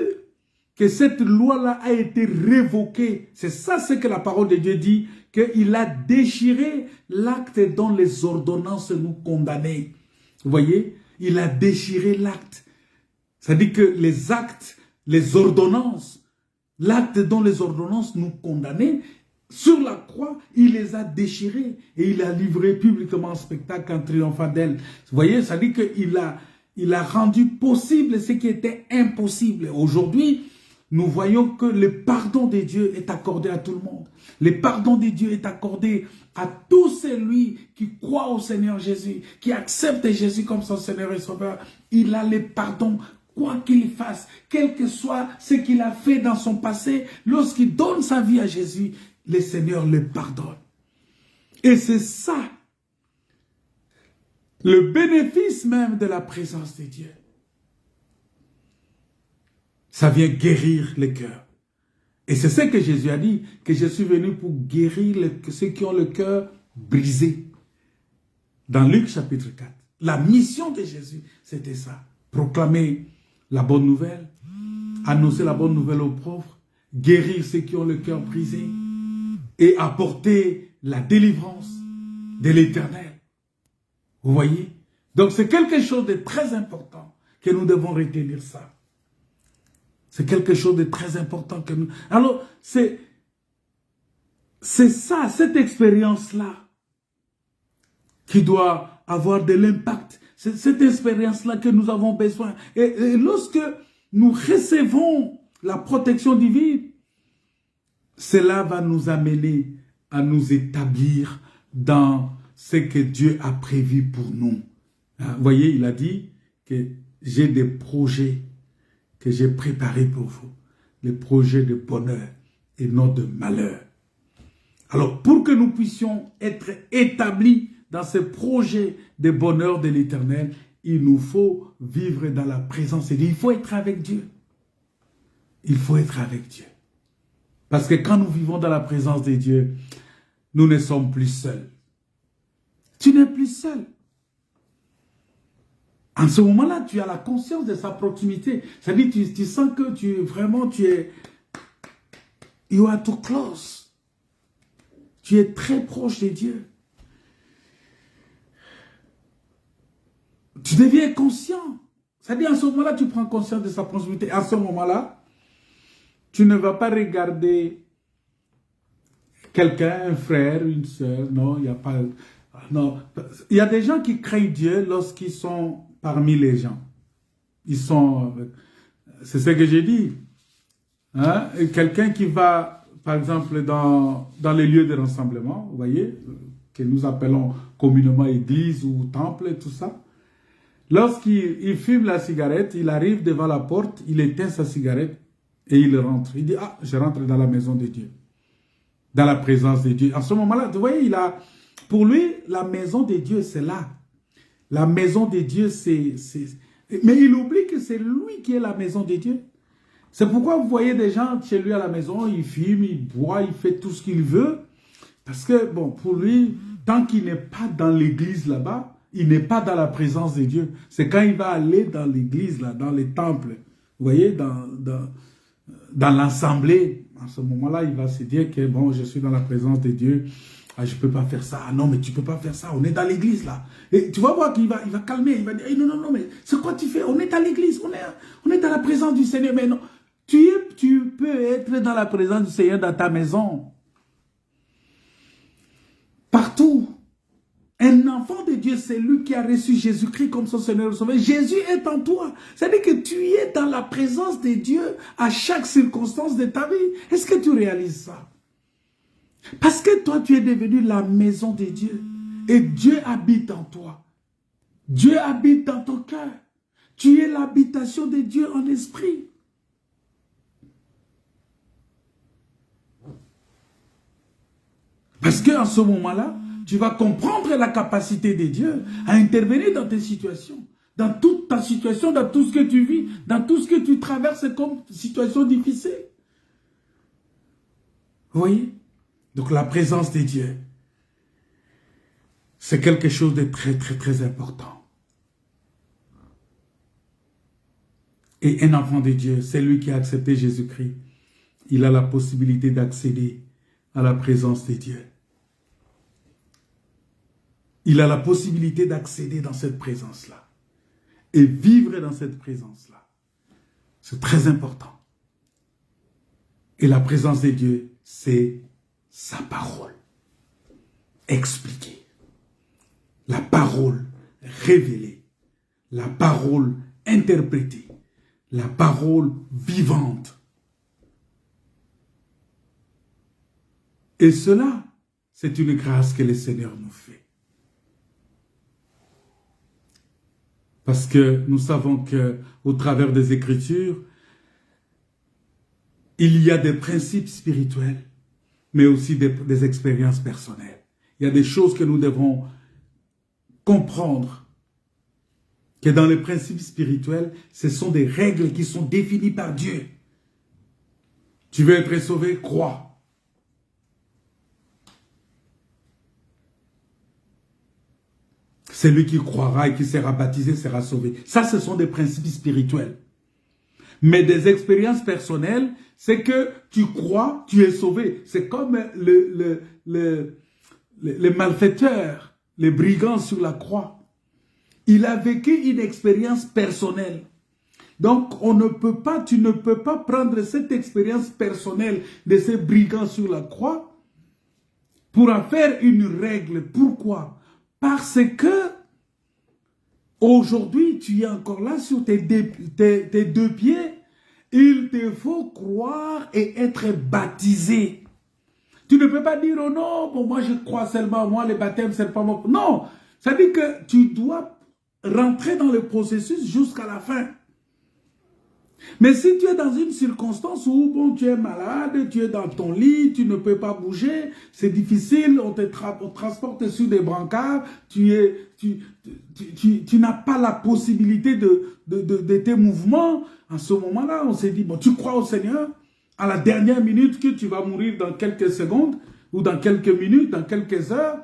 que cette loi-là a été révoquée. C'est ça ce que la parole de Dieu dit, qu'il a déchiré l'acte dont les ordonnances nous condamnaient. Vous voyez? Il a déchiré l'acte. C'est-à-dire que les actes, les ordonnances, l'acte dont les ordonnances nous condamnaient, sur la croix, il les a déchirés et il a livré publiquement en spectacle en triomphant d'elle. Vous voyez, ça dit qu'il il a rendu possible ce qui était impossible. Aujourd'hui, nous voyons que le pardon de Dieu est accordé à tout le monde. Le pardon de Dieu est accordé à tout celui qui croit au Seigneur Jésus, qui accepte Jésus comme son Seigneur et Sauveur. Il a le pardon, quoi qu'il fasse, quel que soit ce qu'il a fait dans son passé. Lorsqu'il donne sa vie à Jésus, le Seigneur le pardonne. Et c'est ça, le bénéfice même de la présence de Dieu. Ça vient guérir le cœur. Et c'est ce que Jésus a dit, que je suis venu pour guérir ceux qui ont le cœur brisé. Dans Luc chapitre 4. La mission de Jésus, c'était ça. Proclamer la bonne nouvelle, annoncer la bonne nouvelle aux pauvres, guérir ceux qui ont le cœur brisé et apporter la délivrance de l'Éternel. Vous voyez? Donc c'est quelque chose de très important que nous devons retenir ça. C'est quelque chose de très important que nous... Alors, c'est ça, cette expérience-là, qui doit avoir de l'impact. C'est cette expérience-là que nous avons besoin. Et lorsque nous recevons la protection divine, cela va nous amener à nous établir dans ce que Dieu a prévu pour nous. Vous voyez, il a dit que j'ai des projets que j'ai préparés pour vous. Des projets de bonheur et non de malheur. Alors, pour que nous puissions être établis dans ce projet de bonheur de l'Éternel, il nous faut vivre dans la présence de Dieu. Il faut être avec Dieu. Il faut être avec Dieu. Parce que quand nous vivons dans la présence de Dieu, nous ne sommes plus seuls. Tu n'es plus seul. En ce moment-là, tu as la conscience de sa proximité. C'est-à-dire, tu sens que tu es... You are too close. Tu es très proche de Dieu. Tu deviens conscient. C'est-à-dire, en ce moment-là, tu prends conscience de sa proximité. En ce moment-là, tu ne vas pas regarder quelqu'un, un frère, une sœur. Non, il n'y a pas... Non. Il y a des gens qui craignent Dieu lorsqu'ils sont parmi les gens. Ils sont... C'est ce que j'ai dit. Hein? Quelqu'un qui va, par exemple, dans les lieux de rassemblement, vous voyez, que nous appelons communément église ou temple et tout ça. Lorsqu'il fume la cigarette, il arrive devant la porte, il éteint sa cigarette et il rentre. Il dit, ah, je rentre dans la maison de Dieu. Dans la présence de Dieu. En ce moment-là, vous voyez, pour lui, la maison de Dieu, c'est là. La maison de Dieu, c'est... Mais il oublie que c'est lui qui est la maison de Dieu. C'est pourquoi vous voyez des gens chez lui à la maison, il fume, il boit, il fait tout ce qu'il veut. Parce que, bon, pour lui, tant qu'il n'est pas dans l'église là-bas, il n'est pas dans la présence de Dieu. C'est quand il va aller dans l'église, là, dans les temples, vous voyez, dans l'assemblée, à ce moment-là, il va se dire que, bon, je suis dans la présence de Dieu. Ah, je ne peux pas faire ça. Ah non, mais tu ne peux pas faire ça. On est dans l'église, là. Et tu vas voir qu'il va calmer. Il va dire, non, non, non, mais c'est quoi tu fais? On est à l'église. On est dans la présence du Seigneur. Mais non, tu peux être dans la présence du Seigneur dans ta maison. Partout. Un enfant de Dieu, c'est lui qui a reçu Jésus-Christ comme son Seigneur et Sauveur. Jésus est en toi. C'est-à-dire que tu es dans la présence de Dieu à chaque circonstance de ta vie. Est-ce que tu réalises ça? Parce que toi, tu es devenu la maison de Dieu. Et Dieu habite en toi. Dieu habite dans ton cœur. Tu es l'habitation de Dieu en esprit. Parce qu'en ce moment-là, tu vas comprendre la capacité de Dieu à intervenir dans tes situations. Dans toute ta situation, dans tout ce que tu vis, dans tout ce que tu traverses comme situation difficile. Vous voyez? Donc la présence de Dieu, c'est quelque chose de très, très, très important. Et un enfant de Dieu, c'est lui qui a accepté Jésus-Christ. Il a la possibilité d'accéder à la présence de Dieu. Il a la possibilité d'accéder dans cette présence-là. Et vivre dans cette présence-là. C'est très important. Et la présence de Dieu, c'est sa parole. Expliquée. La parole révélée. la parole interprétée, la parole vivante. Et cela, c'est une grâce que le Seigneur nous fait. Parce que nous savons qu'au travers des Écritures, il y a des principes spirituels, mais aussi des expériences personnelles. Il y a des choses que nous devons comprendre, que dans les principes spirituels, ce sont des règles qui sont définies par Dieu. Tu veux être sauvé, crois. Celui qui croira et qui sera baptisé sera sauvé. Ça, ce sont des principes spirituels. Mais des expériences personnelles, c'est que tu crois, tu es sauvé. C'est comme les malfaiteurs, les brigands sur la croix. Il a vécu une expérience personnelle. Donc, tu ne peux pas prendre cette expérience personnelle de ces brigands sur la croix pour en faire une règle. Pourquoi? Parce que aujourd'hui, tu es encore là sur tes deux pieds. Il te faut croire et être baptisé. Tu ne peux pas dire, oh non, bon, moi je crois seulement, moi le baptême, c'est pas mon... Non, ça dit que tu dois rentrer dans le processus jusqu'à la fin. Mais si tu es dans une circonstance où bon, tu es malade, tu es dans ton lit, tu ne peux pas bouger, c'est difficile, on te transporte sur des brancards, tu n'as pas la possibilité de tes mouvements, en ce moment-là, on s'est dit, bon, tu crois au Seigneur, à la dernière minute que tu vas mourir dans quelques secondes, ou dans quelques minutes, dans quelques heures,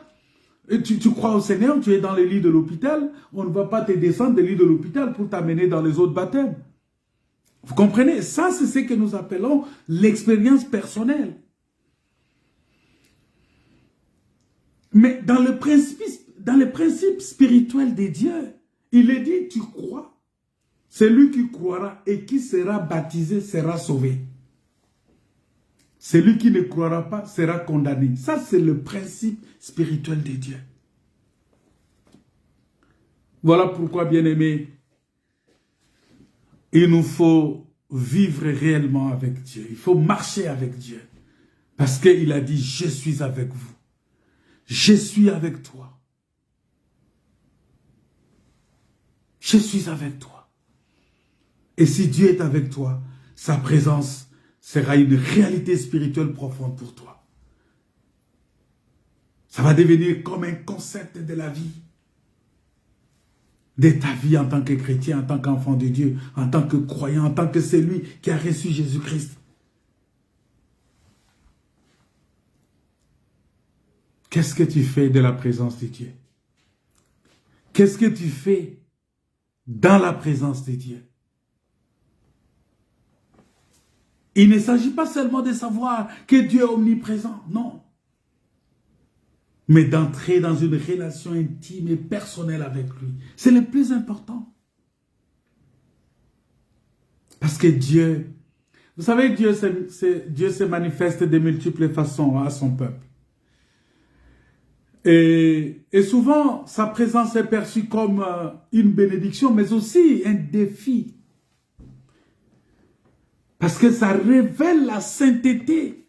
et tu crois au Seigneur, tu es dans les lits de l'hôpital, on ne va pas te descendre des lits de l'hôpital pour t'amener dans les autres baptêmes. Vous comprenez? Ça, c'est ce que nous appelons l'expérience personnelle. Mais dans le principe spirituel de Dieu, il est dit, tu crois. Celui qui croira et qui sera baptisé sera sauvé. Celui qui ne croira pas sera condamné. Ça, c'est le principe spirituel de Dieu. Voilà pourquoi, bien-aimés, il nous faut vivre réellement avec Dieu. Il faut marcher avec Dieu. Parce qu'il a dit, je suis avec vous. Je suis avec toi. Je suis avec toi. Et si Dieu est avec toi, sa présence sera une réalité spirituelle profonde pour toi. Ça va devenir comme un concept de la vie. De ta vie en tant que chrétien, en tant qu'enfant de Dieu, en tant que croyant, en tant que celui qui a reçu Jésus-Christ. Qu'est-ce que tu fais de la présence de Dieu? Qu'est-ce que tu fais dans la présence de Dieu? Il ne s'agit pas seulement de savoir que Dieu est omniprésent, non. Mais d'entrer dans une relation intime et personnelle avec lui. C'est le plus important. Parce que Dieu, vous savez, Dieu se manifeste de multiples façons à son peuple. Et souvent, sa présence est perçue comme une bénédiction, mais aussi un défi. Parce que ça révèle la sainteté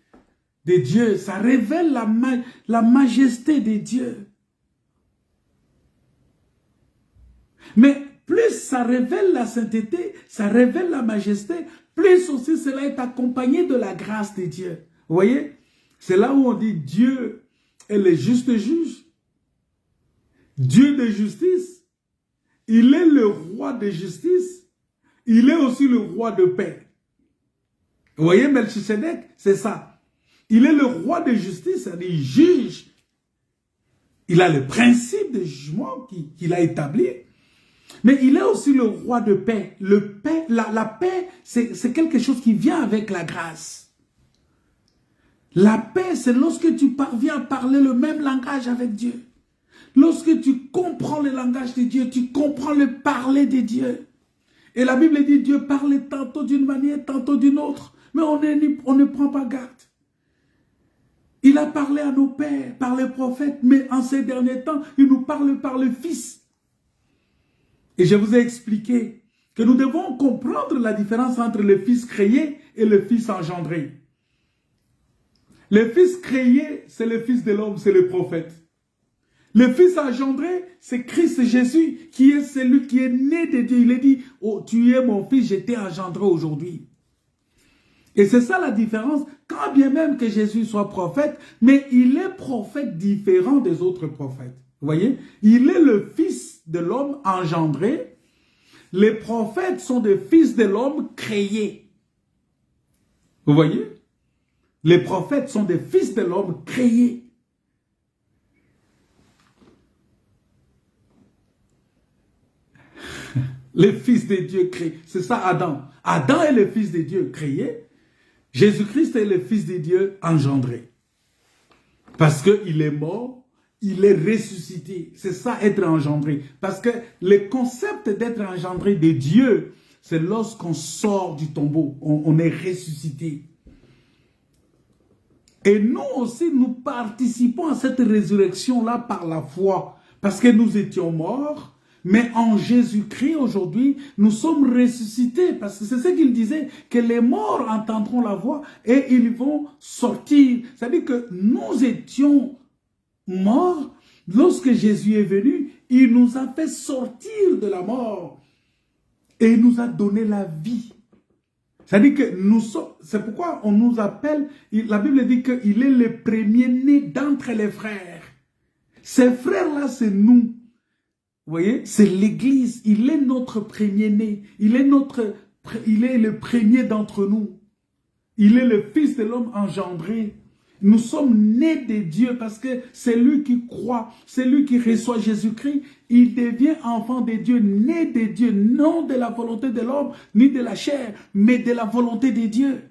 de Dieu, ça révèle la majesté de Dieu. Mais plus ça révèle la sainteté, ça révèle la majesté, plus aussi cela est accompagné de la grâce de Dieu. Vous voyez? C'est là où on dit Dieu est le juste juge. Dieu de justice. Il est le roi de justice. Il est aussi le roi de paix. Vous voyez, Melchisedec, c'est ça. Il est le roi de justice, c'est-à-dire il juge. Il a le principe de jugement qu'il a établi. Mais il est aussi le roi de paix. La paix, c'est quelque chose qui vient avec la grâce. La paix, c'est lorsque tu parviens à parler le même langage avec Dieu. Lorsque tu comprends le langage de Dieu, tu comprends le parler de Dieu. Et la Bible dit, Dieu parle tantôt d'une manière, tantôt d'une autre. Mais on ne prend pas garde. Il a parlé à nos pères par les prophètes, mais en ces derniers temps, il nous parle par le Fils. Et je vous ai expliqué que nous devons comprendre la différence entre le Fils créé et le Fils engendré. Le Fils créé, c'est le Fils de l'homme, c'est le prophète. Le Fils engendré, c'est Christ Jésus, qui est celui qui est né de Dieu. Il a dit, oh, tu es mon Fils, je t'ai engendré aujourd'hui. Et c'est ça la différence, quand bien même que Jésus soit prophète, mais il est prophète différent des autres prophètes. Vous voyez? Il est le Fils de l'homme engendré. Les prophètes sont des fils de l'homme créés. Vous voyez? Les prophètes sont des fils de l'homme créés. Les fils de Dieu créés. C'est ça Adam. Adam est le fils de Dieu créé. Jésus-Christ est le fils de Dieu engendré. Parce qu'il est mort, il est ressuscité. C'est ça être engendré. Parce que le concept d'être engendré de Dieu, c'est lorsqu'on sort du tombeau, on est ressuscité. Et nous aussi, nous participons à cette résurrection-là par la foi. Parce que nous étions morts. Mais en Jésus-Christ, aujourd'hui, nous sommes ressuscités. Parce que c'est ce qu'il disait, que les morts entendront la voix et ils vont sortir. C'est-à-dire que nous étions morts. Lorsque Jésus est venu, il nous a fait sortir de la mort. Et il nous a donné la vie. C'est-à-dire que nous sommes, c'est pourquoi on nous appelle, la Bible dit qu'il est le premier-né d'entre les frères. Ces frères-là, c'est nous. Vous voyez, c'est l'Église, il est notre premier-né, il est le premier d'entre nous. Il est le Fils de l'homme engendré. Nous sommes nés de Dieu parce que c'est lui qui croit, c'est lui qui reçoit Jésus-Christ. Il devient enfant de Dieu, né de Dieu, non de la volonté de l'homme, ni de la chair, mais de la volonté de Dieu.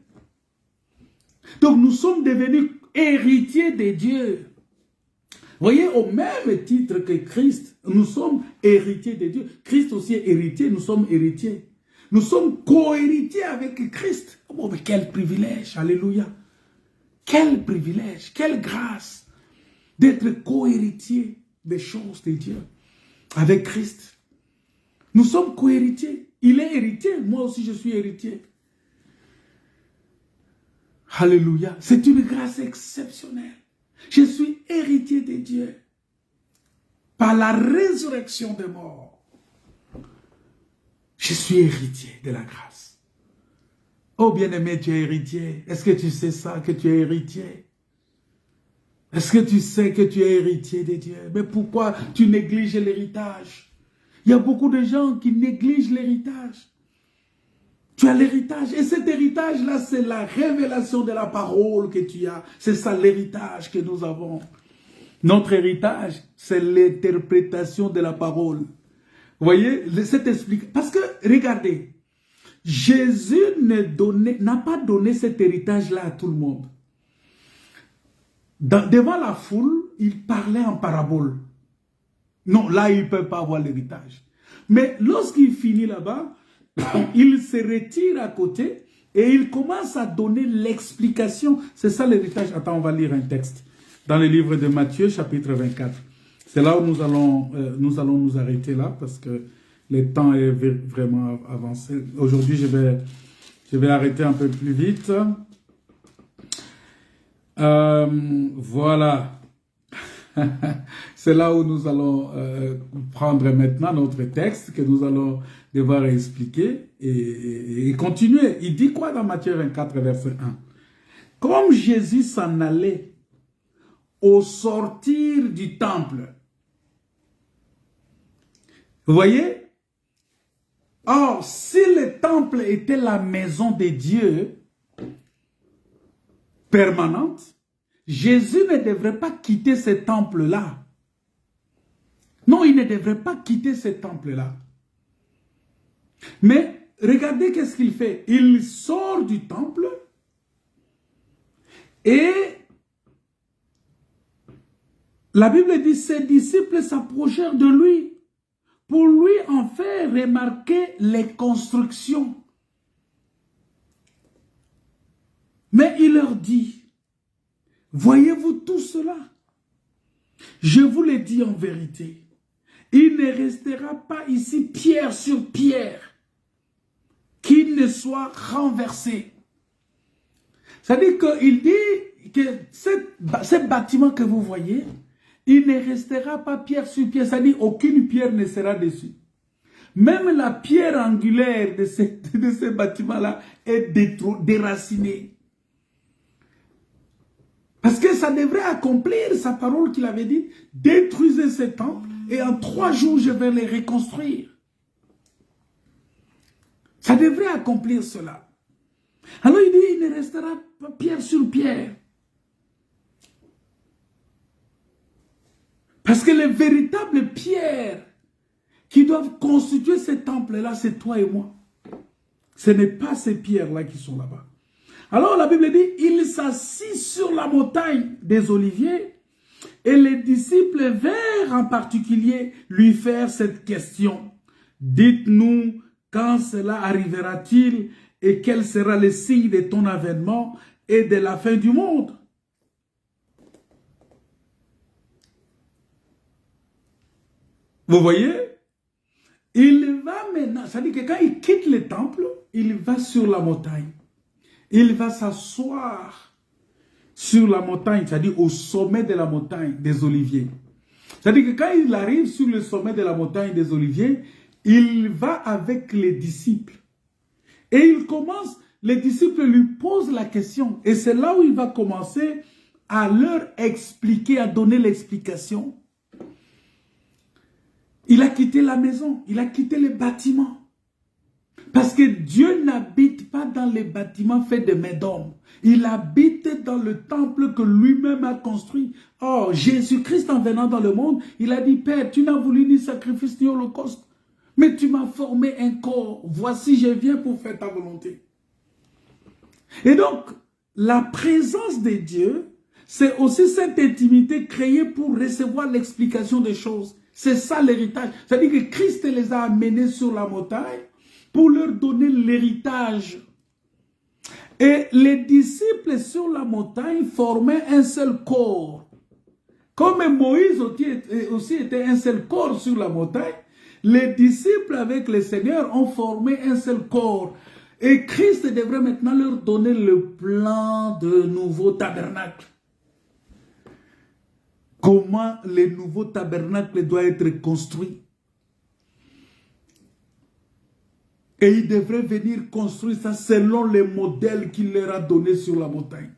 Donc nous sommes devenus héritiers de Dieu. Voyez, au même titre que Christ, nous sommes héritiers de Dieu. Christ aussi est héritier, nous sommes héritiers. Nous sommes co-héritiers avec Christ. Oh, mais quel privilège, alléluia. Quel privilège, quelle grâce d'être co-héritier des choses de Dieu avec Christ. Nous sommes co-héritiers. Il est héritier, moi aussi je suis héritier. Alléluia. C'est une grâce exceptionnelle. Je suis héritier de Dieu par la résurrection des morts. Je suis héritier de la grâce. Oh bien-aimé, tu es héritier. Est-ce que tu sais ça, que tu es héritier? Est-ce que tu sais que tu es héritier de Dieu? Mais pourquoi tu négliges l'héritage? Il y a beaucoup de gens qui négligent l'héritage. Tu as l'héritage. Et cet héritage-là, c'est la révélation de la parole que tu as. C'est ça l'héritage que nous avons. Notre héritage, c'est l'interprétation de la parole. Vous voyez, cet explication. Parce que, regardez, Jésus n'a pas donné cet héritage-là à tout le monde. Devant la foule, il parlait en parabole. Non, là, il ne peut pas avoir l'héritage. Mais lorsqu'il finit là-bas, il se retire à côté et il commence à donner l'explication. C'est ça l'héritage. Attends, on va lire un texte. Dans le livre de Matthieu, chapitre 24. C'est là où nous allons nous arrêter là parce que le temps est vraiment avancé. Aujourd'hui, je vais arrêter un peu plus vite. Voilà. C'est là où nous allons prendre maintenant notre texte que nous allons devoir expliquer et continuer. Il dit quoi dans Matthieu 24, verset 1? Comme Jésus s'en allait au sortir du temple. Vous voyez? Or, si le temple était la maison de Dieu permanente, Jésus ne devrait pas quitter ce temple-là. Non, il ne devrait pas quitter ce temple-là. Mais regardez qu'est-ce qu'il fait. Il sort du temple et la Bible dit ses disciples s'approchèrent de lui pour lui en faire remarquer les constructions. Mais il leur dit, voyez-vous tout cela? Je vous le dis en vérité, il ne restera pas ici pierre sur pierre qui ne soit renversé. C'est-à-dire qu'il dit que ce bâtiment que vous voyez, il ne restera pas pierre sur pierre, c'est-à-dire aucune pierre ne sera dessus. Même la pierre angulaire de ce bâtiment-là est déracinée. Parce que ça devrait accomplir sa parole qu'il avait dit, détruisez ce temple et en 3 jours je vais les reconstruire. Ça devrait accomplir cela. Alors il dit, il ne restera pas pierre sur pierre. Parce que les véritables pierres qui doivent constituer ce temple-là, c'est toi et moi. Ce n'est pas ces pierres-là qui sont là-bas. Alors la Bible dit, il s'assit sur la montagne des Oliviers et les disciples vinrent en particulier lui faire cette question. Dites-nous quand cela arrivera-t-il et quel sera le signe de ton avènement et de la fin du monde? Vous voyez? Il va maintenant, c'est-à-dire que quand il quitte le temple, il va sur la montagne. Il va s'asseoir sur la montagne, c'est-à-dire au sommet de la montagne des Oliviers. C'est-à-dire que quand il arrive sur le sommet de la montagne des Oliviers, il va avec les disciples. Et il commence, les disciples lui posent la question. Et c'est là où il va commencer à leur expliquer, à donner l'explication. Il a quitté la maison, il a quitté les bâtiments. Parce que Dieu n'habite pas dans les bâtiments faits de mains d'hommes. Il habite dans le temple que lui-même a construit. Oh, Jésus-Christ en venant dans le monde, il a dit, Père, tu n'as voulu ni sacrifice ni holocauste, mais tu m'as formé un corps. Voici, je viens pour faire ta volonté. Et donc, la présence de Dieu, c'est aussi cette intimité créée pour recevoir l'explication des choses. C'est ça l'héritage. C'est-à-dire que Christ les a amenés sur la montagne pour leur donner l'héritage. Et les disciples sur la montagne formaient un seul corps. Comme Moïse aussi était un seul corps sur la montagne, les disciples avec le Seigneur ont formé un seul corps. Et Christ devrait maintenant leur donner le plan de nouveau tabernacle. Comment le nouveau tabernacle doit être construit. Et il devrait venir construire ça selon les modèles qu'il leur a donnés sur la montagne.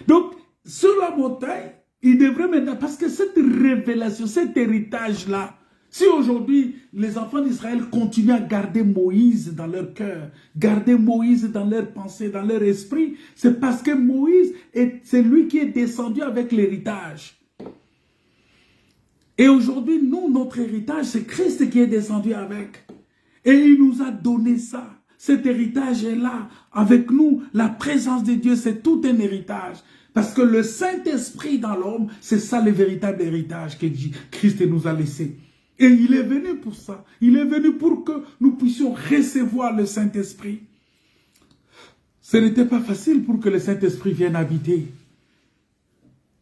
Donc, sur la montagne, il devrait maintenant, parce que cette révélation, cet héritage-là, si aujourd'hui les enfants d'Israël continuent à garder Moïse dans leur cœur, garder Moïse dans leur pensée, dans leur esprit, c'est parce que Moïse, c'est lui qui est descendu avec l'héritage. Et aujourd'hui, nous, notre héritage, c'est Christ qui est descendu avec. Et il nous a donné ça. Cet héritage est là, avec nous. La présence de Dieu, c'est tout un héritage. Parce que le Saint-Esprit dans l'homme, c'est ça le véritable héritage que Christ nous a laissé. Et il est venu pour ça. Il est venu pour que nous puissions recevoir le Saint-Esprit. Ce n'était pas facile pour que le Saint-Esprit vienne habiter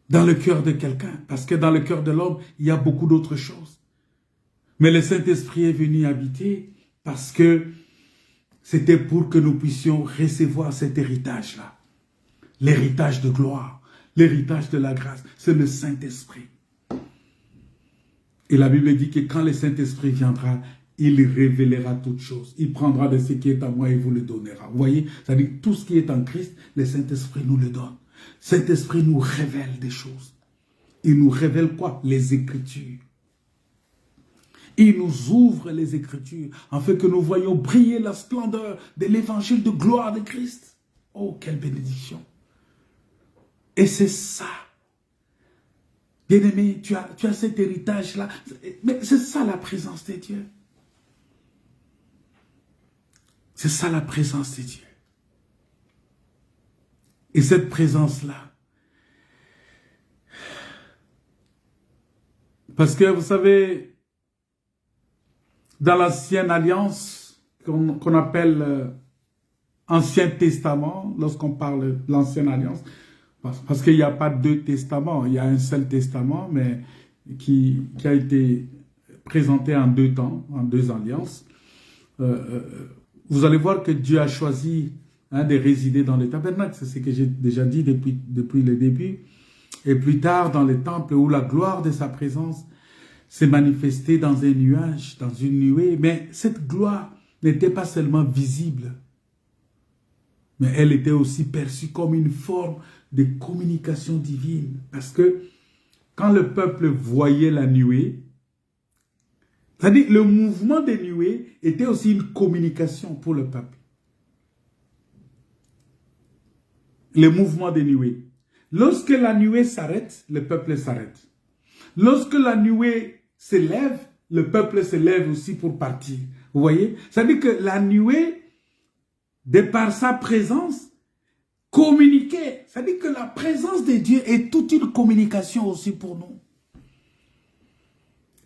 dans le cœur de quelqu'un. Parce que dans le cœur de l'homme, il y a beaucoup d'autres choses. Mais le Saint-Esprit est venu habiter parce que c'était pour que nous puissions recevoir cet héritage-là. L'héritage de gloire, l'héritage de la grâce, c'est le Saint-Esprit. Et la Bible dit que quand le Saint-Esprit viendra, il révélera toutes choses. Il prendra de ce qui est à moi et vous le donnera. Vous voyez, c'est-à-dire tout ce qui est en Christ, le Saint-Esprit nous le donne. Saint-Esprit nous révèle des choses. Il nous révèle quoi? Les Écritures. Il nous ouvre les Écritures, afin que nous voyions briller la splendeur de l'évangile de gloire de Christ. Oh, quelle bénédiction! Et c'est ça. Bien-aimé, tu as cet héritage-là. Mais c'est ça la présence de Dieu. C'est ça la présence de Dieu. Et cette présence-là, parce que vous savez, dans l'ancienne alliance, qu'on appelle Ancien Testament, lorsqu'on parle de l'ancienne alliance, parce qu'il n'y a pas deux testaments, il y a un seul testament, mais qui a été présenté en deux temps, en deux alliances. Vous allez voir que Dieu a choisi de résider dans le tabernacle. C'est ce que j'ai déjà dit depuis le début. Et plus tard, dans le temple où la gloire de sa présence s'est manifestée dans un nuage, dans une nuée. Mais cette gloire n'était pas seulement visible, mais elle était aussi perçue comme une forme de communication divine. Parce que quand le peuple voyait la nuée, c'est-à-dire le mouvement des nuées était aussi une communication pour le peuple. Le mouvement des nuées. Lorsque la nuée s'arrête, le peuple s'arrête. Lorsque la nuée se lève, le peuple se lève aussi pour partir. Vous voyez? C'est-à-dire que la nuée, de par sa présence, communiquait. C'est-à-dire que la présence de Dieu est toute une communication aussi pour nous.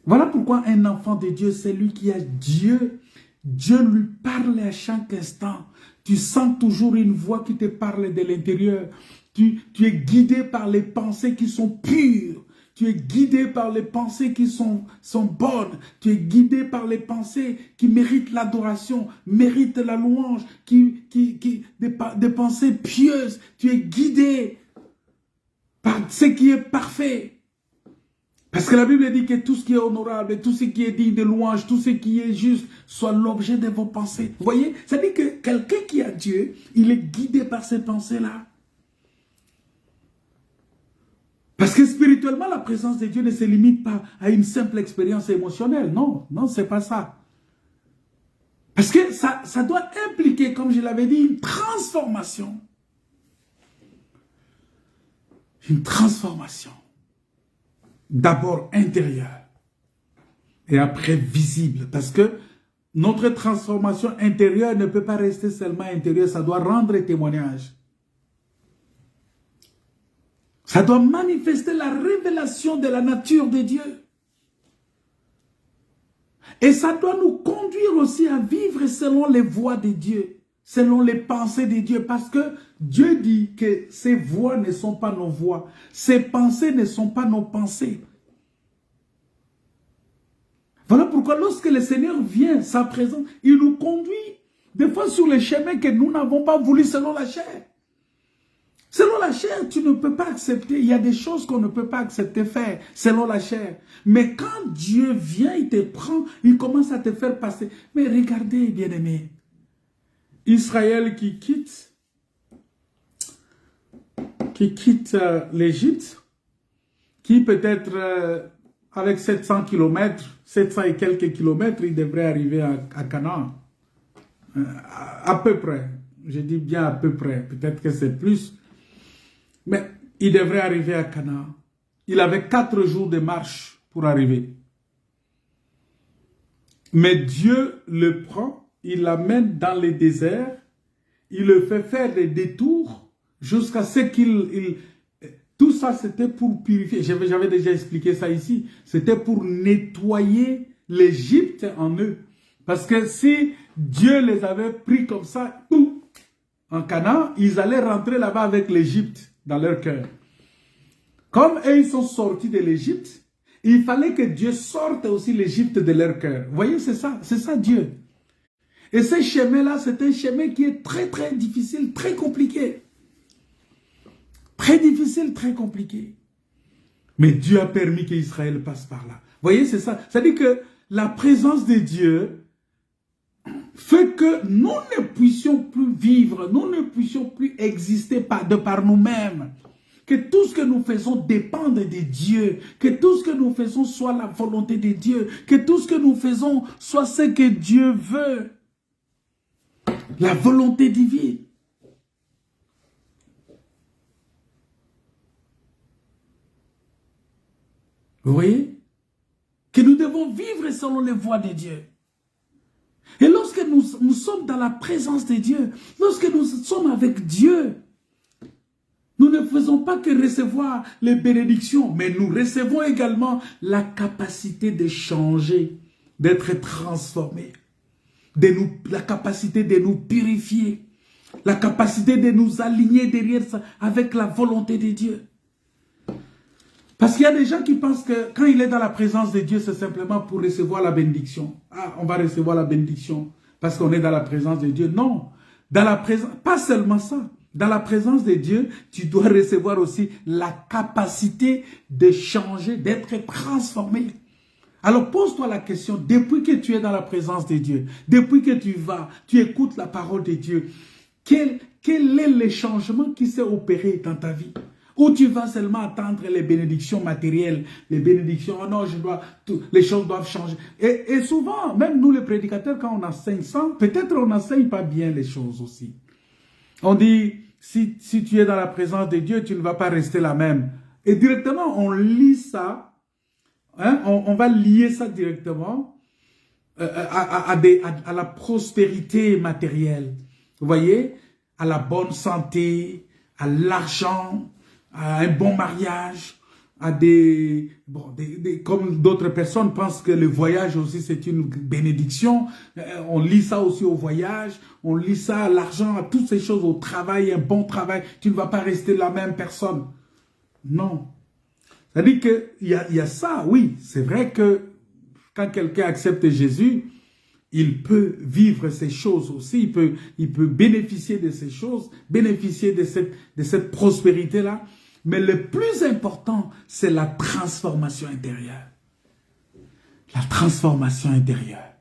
Voilà pourquoi un enfant de Dieu, c'est lui qui a Dieu. Dieu lui parle à chaque instant. Tu sens toujours une voix qui te parle de l'intérieur. Tu es guidé par les pensées qui sont pures. Tu es guidé par les pensées qui sont bonnes. Tu es guidé par les pensées qui méritent l'adoration, méritent la louange, des pensées pieuses. Tu es guidé par ce qui est parfait. Parce que la Bible dit que tout ce qui est honorable, tout ce qui est digne de louange, tout ce qui est juste, soit l'objet de vos pensées. Vous voyez? Ça dit que quelqu'un qui a Dieu, il est guidé par ces pensées-là. Parce que spirituellement, la présence de Dieu ne se limite pas à une simple expérience émotionnelle. Non, non, c'est pas ça. Parce que ça doit impliquer, comme je l'avais dit, une transformation. Une transformation. D'abord intérieure. Et après visible. Parce que notre transformation intérieure ne peut pas rester seulement intérieure. Ça doit rendre témoignage. Ça doit manifester la révélation de la nature de Dieu. Et ça doit nous conduire aussi à vivre selon les voies de Dieu, selon les pensées de Dieu. Parce que Dieu dit que ces voies ne sont pas nos voies, ces pensées ne sont pas nos pensées. Voilà pourquoi lorsque le Seigneur vient, sa présence, il nous conduit des fois sur les chemins que nous n'avons pas voulu selon la chair. Selon la chair, tu ne peux pas accepter. Il y a des choses qu'on ne peut pas accepter faire selon la chair. Mais quand Dieu vient, il te prend, il commence à te faire passer. Mais regardez, bien-aimés, Israël qui quitte l'Égypte, qui peut-être avec 700 km, 700 et quelques kilomètres, il devrait arriver à Canaan. À peu près. Je dis bien à peu près. Peut-être que c'est plus. Mais il devrait arriver à Canaan. Il avait 4 jours de marche pour arriver. Mais Dieu le prend, il l'amène dans le désert, il le fait faire des détours jusqu'à ce qu'il... Tout ça, c'était pour purifier. J'avais déjà expliqué ça ici. C'était pour nettoyer l'Égypte en eux. Parce que si Dieu les avait pris comme ça, en Canaan, ils allaient rentrer là-bas avec l'Égypte dans leur cœur. Comme eux, ils sont sortis de l'Égypte, il fallait que Dieu sorte aussi l'Égypte de leur cœur. Vous voyez, c'est ça Dieu. Et ce chemin-là, c'est un chemin qui est très, très difficile, très compliqué. Très difficile, très compliqué. Mais Dieu a permis qu'Israël passe par là. Vous voyez, c'est ça. C'est-à-dire que la présence de Dieu fait que nous ne puissions plus vivre, nous ne puissions plus exister de par nous-mêmes. Que tout ce que nous faisons dépende de Dieu. Que tout ce que nous faisons soit la volonté de Dieu. Que tout ce que nous faisons soit ce que Dieu veut. La volonté divine. Vous voyez? Que nous devons vivre selon les voies de Dieu. Et lorsque nous sommes dans la présence de Dieu, lorsque nous sommes avec Dieu, nous ne faisons pas que recevoir les bénédictions, mais nous recevons également la capacité de changer, d'être transformés, la capacité de nous purifier, la capacité de nous aligner derrière ça avec la volonté de Dieu. Parce qu'il y a des gens qui pensent que quand il est dans la présence de Dieu, c'est simplement pour recevoir la bénédiction. Ah, on va recevoir la bénédiction parce qu'on est dans la présence de Dieu. Non, dans la présence, pas seulement ça. Dans la présence de Dieu, tu dois recevoir aussi la capacité de changer, d'être transformé. Alors pose-toi la question, depuis que tu es dans la présence de Dieu, depuis que tu vas, tu écoutes la parole de Dieu, quel est le changement qui s'est opéré dans ta vie? Ou tu vas seulement attendre les bénédictions matérielles, les bénédictions, oh non, les choses doivent changer. Et souvent, même nous les prédicateurs, quand on enseigne ça, peut-être on n'enseigne pas bien les choses aussi. On dit, si tu es dans la présence de Dieu, tu ne vas pas rester la même. Et directement, on lit ça, hein, on va lier ça directement à la prospérité matérielle. Vous voyez, à la bonne santé, à l'argent, à un bon mariage, à comme d'autres personnes pensent que le voyage aussi c'est une bénédiction. On lit ça aussi au voyage, on lit ça à l'argent, à toutes ces choses, au travail, un bon travail. Tu ne vas pas rester la même personne. Non. C'est-à-dire qu'il y a ça, oui. C'est vrai que quand quelqu'un accepte Jésus, il peut vivre ces choses aussi, il peut bénéficier de ces choses, bénéficier de cette prospérité-là. Mais le plus important, c'est la transformation intérieure. La transformation intérieure.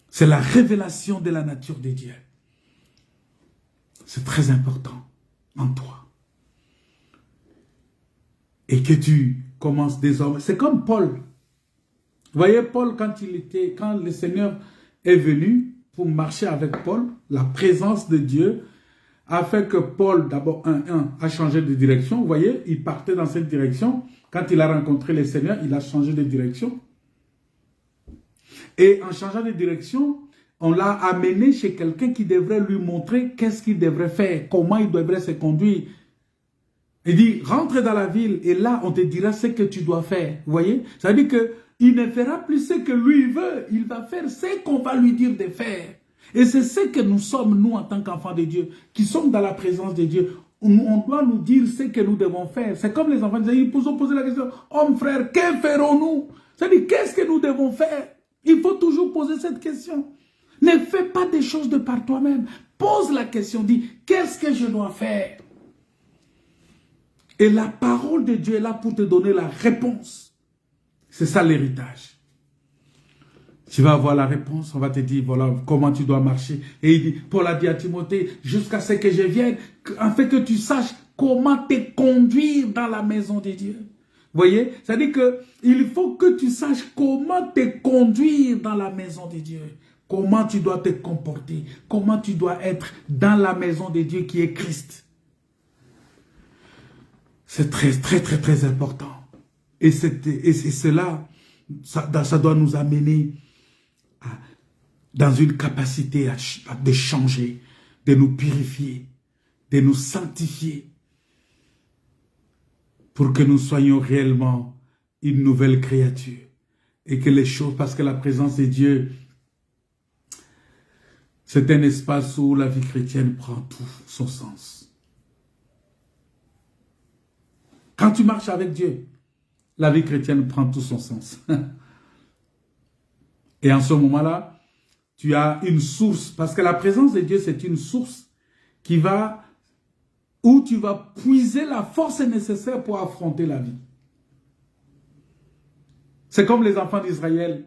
C'est la révélation de la nature de Dieu. C'est très important en toi. Et que tu commences désormais. C'est comme Paul. Vous voyez, Paul, quand le Seigneur est venu pour marcher avec Paul, la présence de Dieu a fait que Paul, d'abord, a changé de direction. Vous voyez, il partait dans cette direction. Quand il a rencontré le Seigneur, il a changé de direction. Et en changeant de direction, on l'a amené chez quelqu'un qui devrait lui montrer qu'est-ce qu'il devrait faire, comment il devrait se conduire. Il dit, rentre dans la ville et là, on te dira ce que tu dois faire. Vous voyez? Ça veut dire qu'il ne fera plus ce que lui veut. Il va faire ce qu'on va lui dire de faire. Et c'est ce que nous sommes, nous, en tant qu'enfants de Dieu, qui sommes dans la présence de Dieu. On doit nous dire ce que nous devons faire. C'est comme les enfants disaient, ils ont posé la question, « Homme, frère, que ferons-nous » C'est-à-dire, qu'est-ce que nous devons faire? Il faut toujours poser cette question. Ne fais pas des choses de par toi-même. Pose la question, dis, qu'est-ce que je dois faire? Et la parole de Dieu est là pour te donner la réponse. C'est ça l'héritage. Tu vas avoir la réponse, on va te dire, voilà, comment tu dois marcher. Et il dit, Paul a dit à Timothée, jusqu'à ce que je vienne, afin que tu saches comment te conduire dans la maison de Dieu. Vous voyez? C'est-à-dire qu'il faut que tu saches comment te conduire dans la maison de Dieu. Comment tu dois te comporter. Comment tu dois être dans la maison de Dieu qui est Christ. C'est très, très, très, très important. Et cela, ça doit nous amener dans une capacité de changer, de nous purifier, de nous sanctifier, pour que nous soyons réellement une nouvelle créature. Et que les choses, parce que la présence de Dieu, c'est un espace où la vie chrétienne prend tout son sens. Quand tu marches avec Dieu, la vie chrétienne prend tout son sens. Et en ce moment-là, tu as une source, parce que la présence de Dieu, c'est une source où tu vas puiser la force nécessaire pour affronter la vie. C'est comme les enfants d'Israël.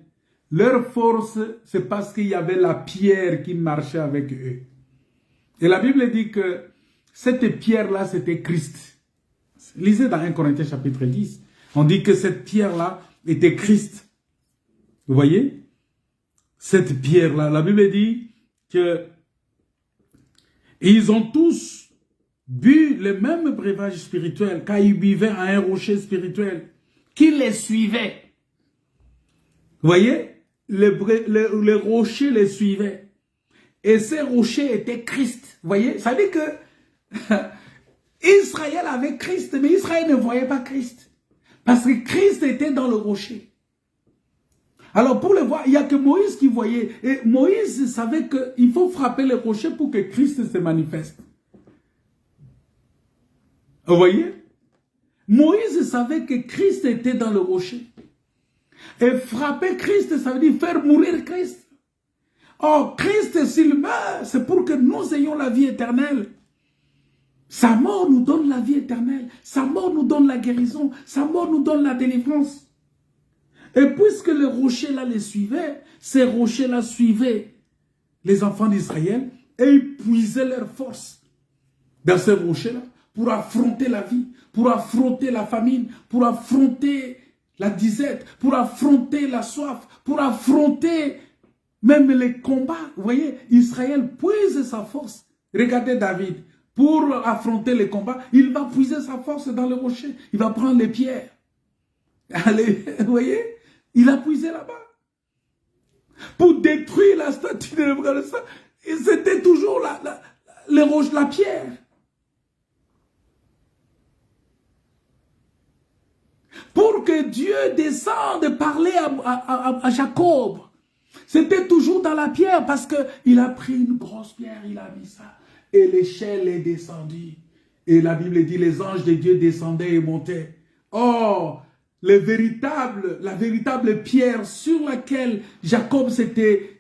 Leur force, c'est parce qu'il y avait la pierre qui marchait avec eux. Et la Bible dit que cette pierre-là, c'était Christ. Lisez dans 1 Corinthiens chapitre 10. On dit que cette pierre-là était Christ. Vous voyez? Cette pierre-là, la Bible dit que ils ont tous bu le même breuvage spirituel, car ils buvaient à un rocher spirituel qui les suivait. Vous voyez? Le rocher les suivait. Et ce rocher était Christ. Vous voyez? Ça veut dire que Israël avait Christ, mais Israël ne voyait pas Christ. Parce que Christ était dans le rocher. Alors pour le voir, il n'y a que Moïse qui voyait. Et Moïse savait qu'il faut frapper le rocher pour que Christ se manifeste. Vous voyez? Moïse savait que Christ était dans le rocher. Et frapper Christ, ça veut dire faire mourir Christ. Or, Christ, s'il meurt, c'est pour que nous ayons la vie éternelle. Sa mort nous donne la vie éternelle. Sa mort nous donne la guérison. Sa mort nous donne la délivrance. Et puisque les rochers-là les suivaient, ces rochers-là suivaient les enfants d'Israël et ils puisaient leur force dans ces rochers-là pour affronter la vie, pour affronter la famine, pour affronter la disette, pour affronter la soif, pour affronter même les combats. Vous voyez, Israël puise sa force. Regardez David, pour affronter les combats, il va puiser sa force dans le rocher. Il va prendre les pierres. Allez, vous voyez, il a puisé là-bas. Pour détruire la statue de Nebuchadnezzar, c'était toujours la pierre. Pour que Dieu descende parler à Jacob. C'était toujours dans la pierre parce qu'il a pris une grosse pierre, il a mis ça. Et l'échelle est descendue. Et la Bible dit, les anges de Dieu descendaient et montaient. Oh, la véritable pierre sur laquelle Jacob s'était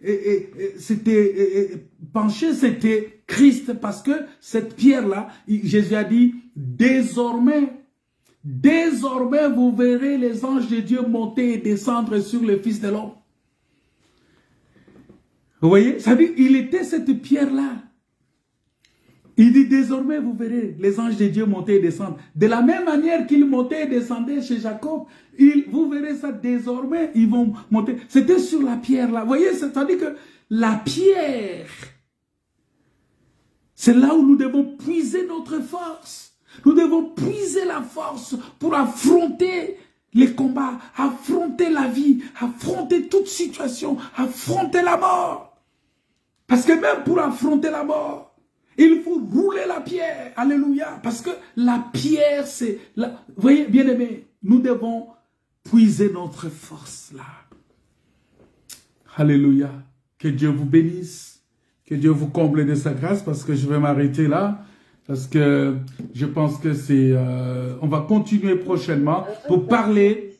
penché, c'était Christ. Parce que cette pierre-là, Jésus a dit, désormais, vous verrez les anges de Dieu monter et descendre sur le Fils de l'homme. Vous voyez, ça veut dire, il était cette pierre-là. Il dit, désormais, vous verrez les anges de Dieu monter et descendre. De la même manière qu'ils montaient et descendaient chez Jacob, vous verrez ça désormais, ils vont monter. C'était sur la pierre là. Vous voyez, c'est-à-dire que la pierre, c'est là où nous devons puiser notre force. Nous devons puiser la force pour affronter les combats, affronter la vie, affronter toute situation, affronter la mort. Parce que même pour affronter la mort, il faut rouler la pierre. Alléluia. Parce que la pierre, c'est... Vous voyez, bien-aimés, nous devons puiser notre force là. Alléluia. Que Dieu vous bénisse. Que Dieu vous comble de sa grâce. Parce que je vais m'arrêter là. Parce que je pense que c'est... on va continuer prochainement pour parler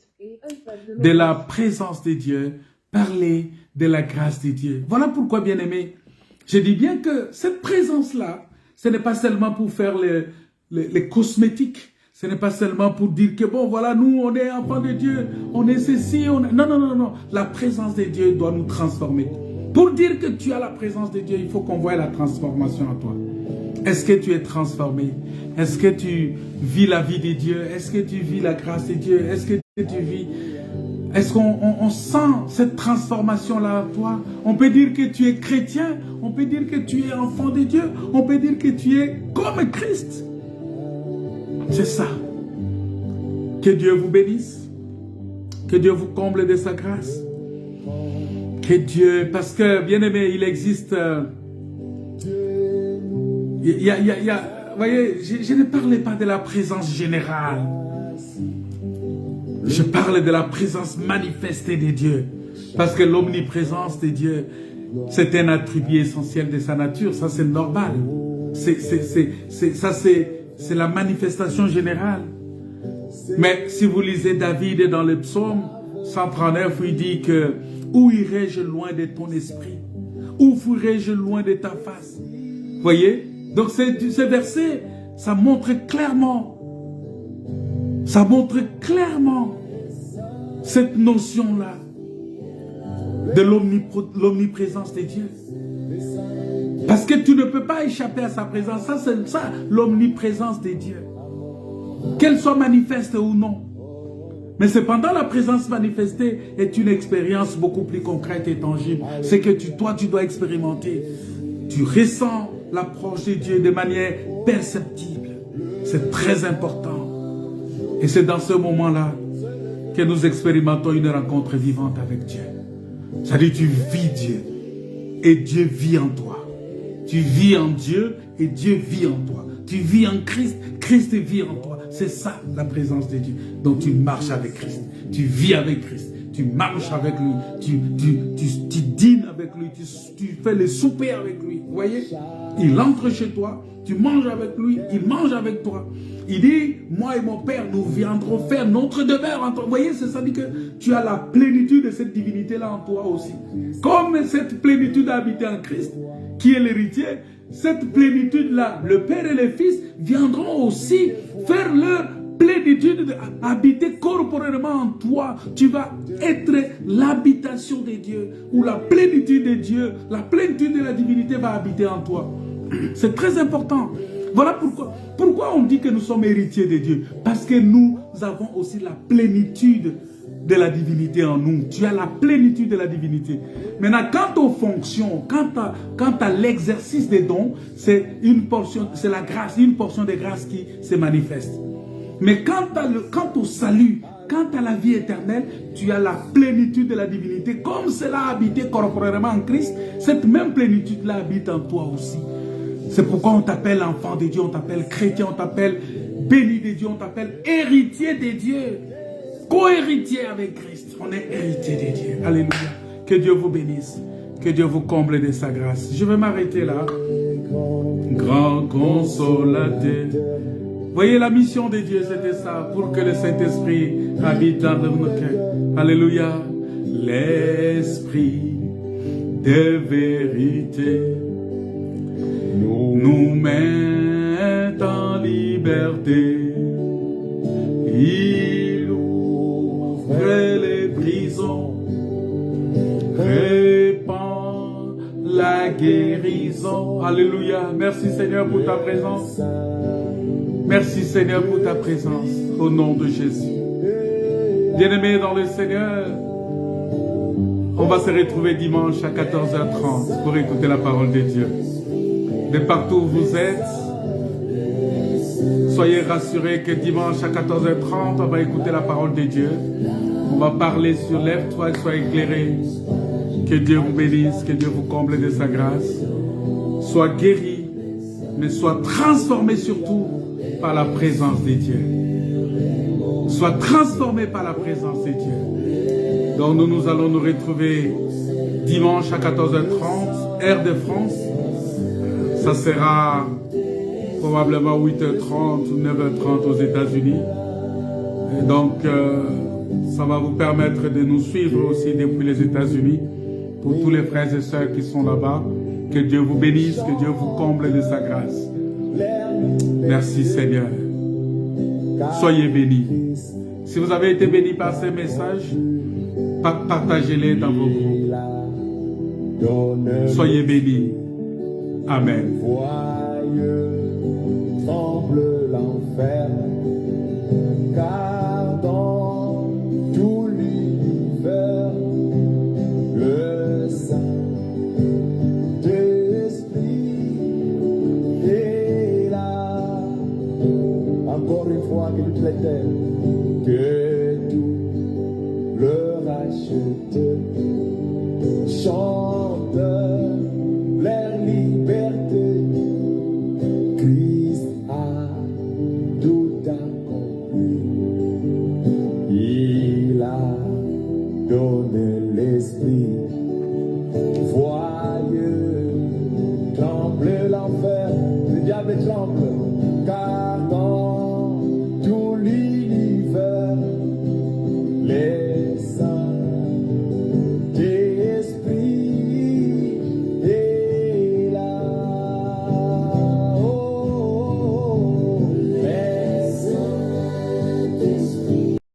de la présence de Dieu. Parler de la grâce de Dieu. Voilà pourquoi, bien-aimés, je dis bien que cette présence-là, ce n'est pas seulement pour faire les cosmétiques. Ce n'est pas seulement pour dire que bon, voilà, nous, on est enfants de Dieu, on est ceci, on est... Non, non, non, non. La présence de Dieu doit nous transformer. Pour dire que tu as la présence de Dieu, il faut qu'on voie la transformation en toi. Est-ce que tu es transformé? Est-ce que tu vis la vie de Dieu? Est-ce que tu vis la grâce de Dieu? Est-ce que tu vis... Est-ce qu'on sent cette transformation-là en toi? On peut dire que tu es chrétien, on peut dire que tu es enfant de Dieu, on peut dire que tu es comme Christ. C'est ça. Que Dieu vous bénisse. Que Dieu vous comble de sa grâce. Que Dieu... Parce que, bien aimé, il existe... vous voyez, je ne parlais pas de la présence générale. Je parle de la présence manifestée de Dieu. Parce que l'omniprésence de Dieu, c'est un attribut essentiel de sa nature. Ça, c'est normal. C'est la manifestation générale. Mais si vous lisez David dans le psaume 139, il dit que « Où irai-je loin de ton esprit? Où fuirai-je loin de ta face ?» Vous voyez? Donc, ce verset, ça montre clairement cette notion-là de l'omniprésence de Dieu. Parce que tu ne peux pas échapper à sa présence. Ça, c'est ça, l'omniprésence de Dieu. Qu'elle soit manifeste ou non. Mais cependant, la présence manifestée est une expérience beaucoup plus concrète et tangible. C'est que toi, tu dois expérimenter. Tu ressens l'approche de Dieu de manière perceptible. C'est très important. Et c'est dans ce moment-là que nous expérimentons une rencontre vivante avec Dieu. C'est-à-dire tu vis Dieu et Dieu vit en toi. Tu vis en Dieu et Dieu vit en toi. Tu vis en Christ, Christ vit en toi. C'est ça la présence de Dieu. Donc tu marches avec Christ, tu vis avec Christ, tu marches avec lui, tu dînes avec lui, tu fais les soupers avec lui. Vous voyez? Il entre chez toi, tu manges avec lui, il mange avec toi. Il dit, moi et mon Père, nous viendrons faire notre demeure en toi. Vous voyez, c'est ça dit que tu as la plénitude de cette divinité-là en toi aussi. Comme cette plénitude a habité en Christ, qui est l'héritier, cette plénitude-là, le Père et le Fils viendront aussi faire leur plénitude, habiter corporellement en toi. Tu vas être l'habitation de Dieu, ou la plénitude de Dieu, la plénitude de la divinité va habiter en toi. C'est très important. Voilà pourquoi on dit que nous sommes héritiers de Dieu. Parce que nous avons aussi la plénitude de la divinité en nous. Tu as la plénitude de la divinité. Maintenant, quant aux fonctions, quant à l'exercice des dons, c'est une portion, c'est la grâce, une portion de grâce qui se manifeste. Mais quant au salut, quant à la vie éternelle, tu as la plénitude de la divinité. Comme cela a habité corporellement en Christ, cette même plénitude-là habite en toi aussi. C'est pourquoi on t'appelle enfant de Dieu, on t'appelle chrétien, on t'appelle béni de Dieu, on t'appelle héritier de Dieu. Co-héritier avec Christ. On est héritier de Dieu. Alléluia. Que Dieu vous bénisse. Que Dieu vous comble de sa grâce. Je vais m'arrêter là. Grand consolateur. Voyez, la mission de Dieu, c'était ça. Pour que le Saint-Esprit habite dans nos cœurs. Alléluia. L'Esprit de vérité nous met en liberté. Il ouvre les prisons, répand la guérison. Alléluia. Merci Seigneur pour ta présence. Merci Seigneur pour ta présence. Au nom de Jésus. Bien-aimés dans le Seigneur, on va se retrouver dimanche à 14h30 pour écouter la parole de Dieu. De partout où vous êtes, soyez rassurés que dimanche à 14h30, on va écouter la parole de Dieu. On va parler sur lève-toi et sois éclairé. Que Dieu vous bénisse, que Dieu vous comble de sa grâce. Sois guéri, mais sois transformé surtout par la présence de Dieu. Sois transformé par la présence de Dieu. Donc nous allons nous retrouver dimanche à 14h30, heure de France. Ça sera probablement 8h30 ou 9h30 aux États-Unis. Donc, ça va vous permettre de nous suivre aussi depuis les États-Unis. Pour tous les frères et sœurs qui sont là-bas, que Dieu vous bénisse, que Dieu vous comble de sa grâce. Merci Seigneur. Soyez bénis. Si vous avez été bénis par ces messages, partagez-les dans vos groupes. Soyez bénis. Amen. Joyeux tremble l'enfer, car dans tout l'univers, le Saint-Esprit est là. Encore une fois, que toute la terre, que tout le rachète, chante leur liberté. Christ a tout accompli. Il a donné l'esprit. Voyeux tremble l'enfer, le diable tremble.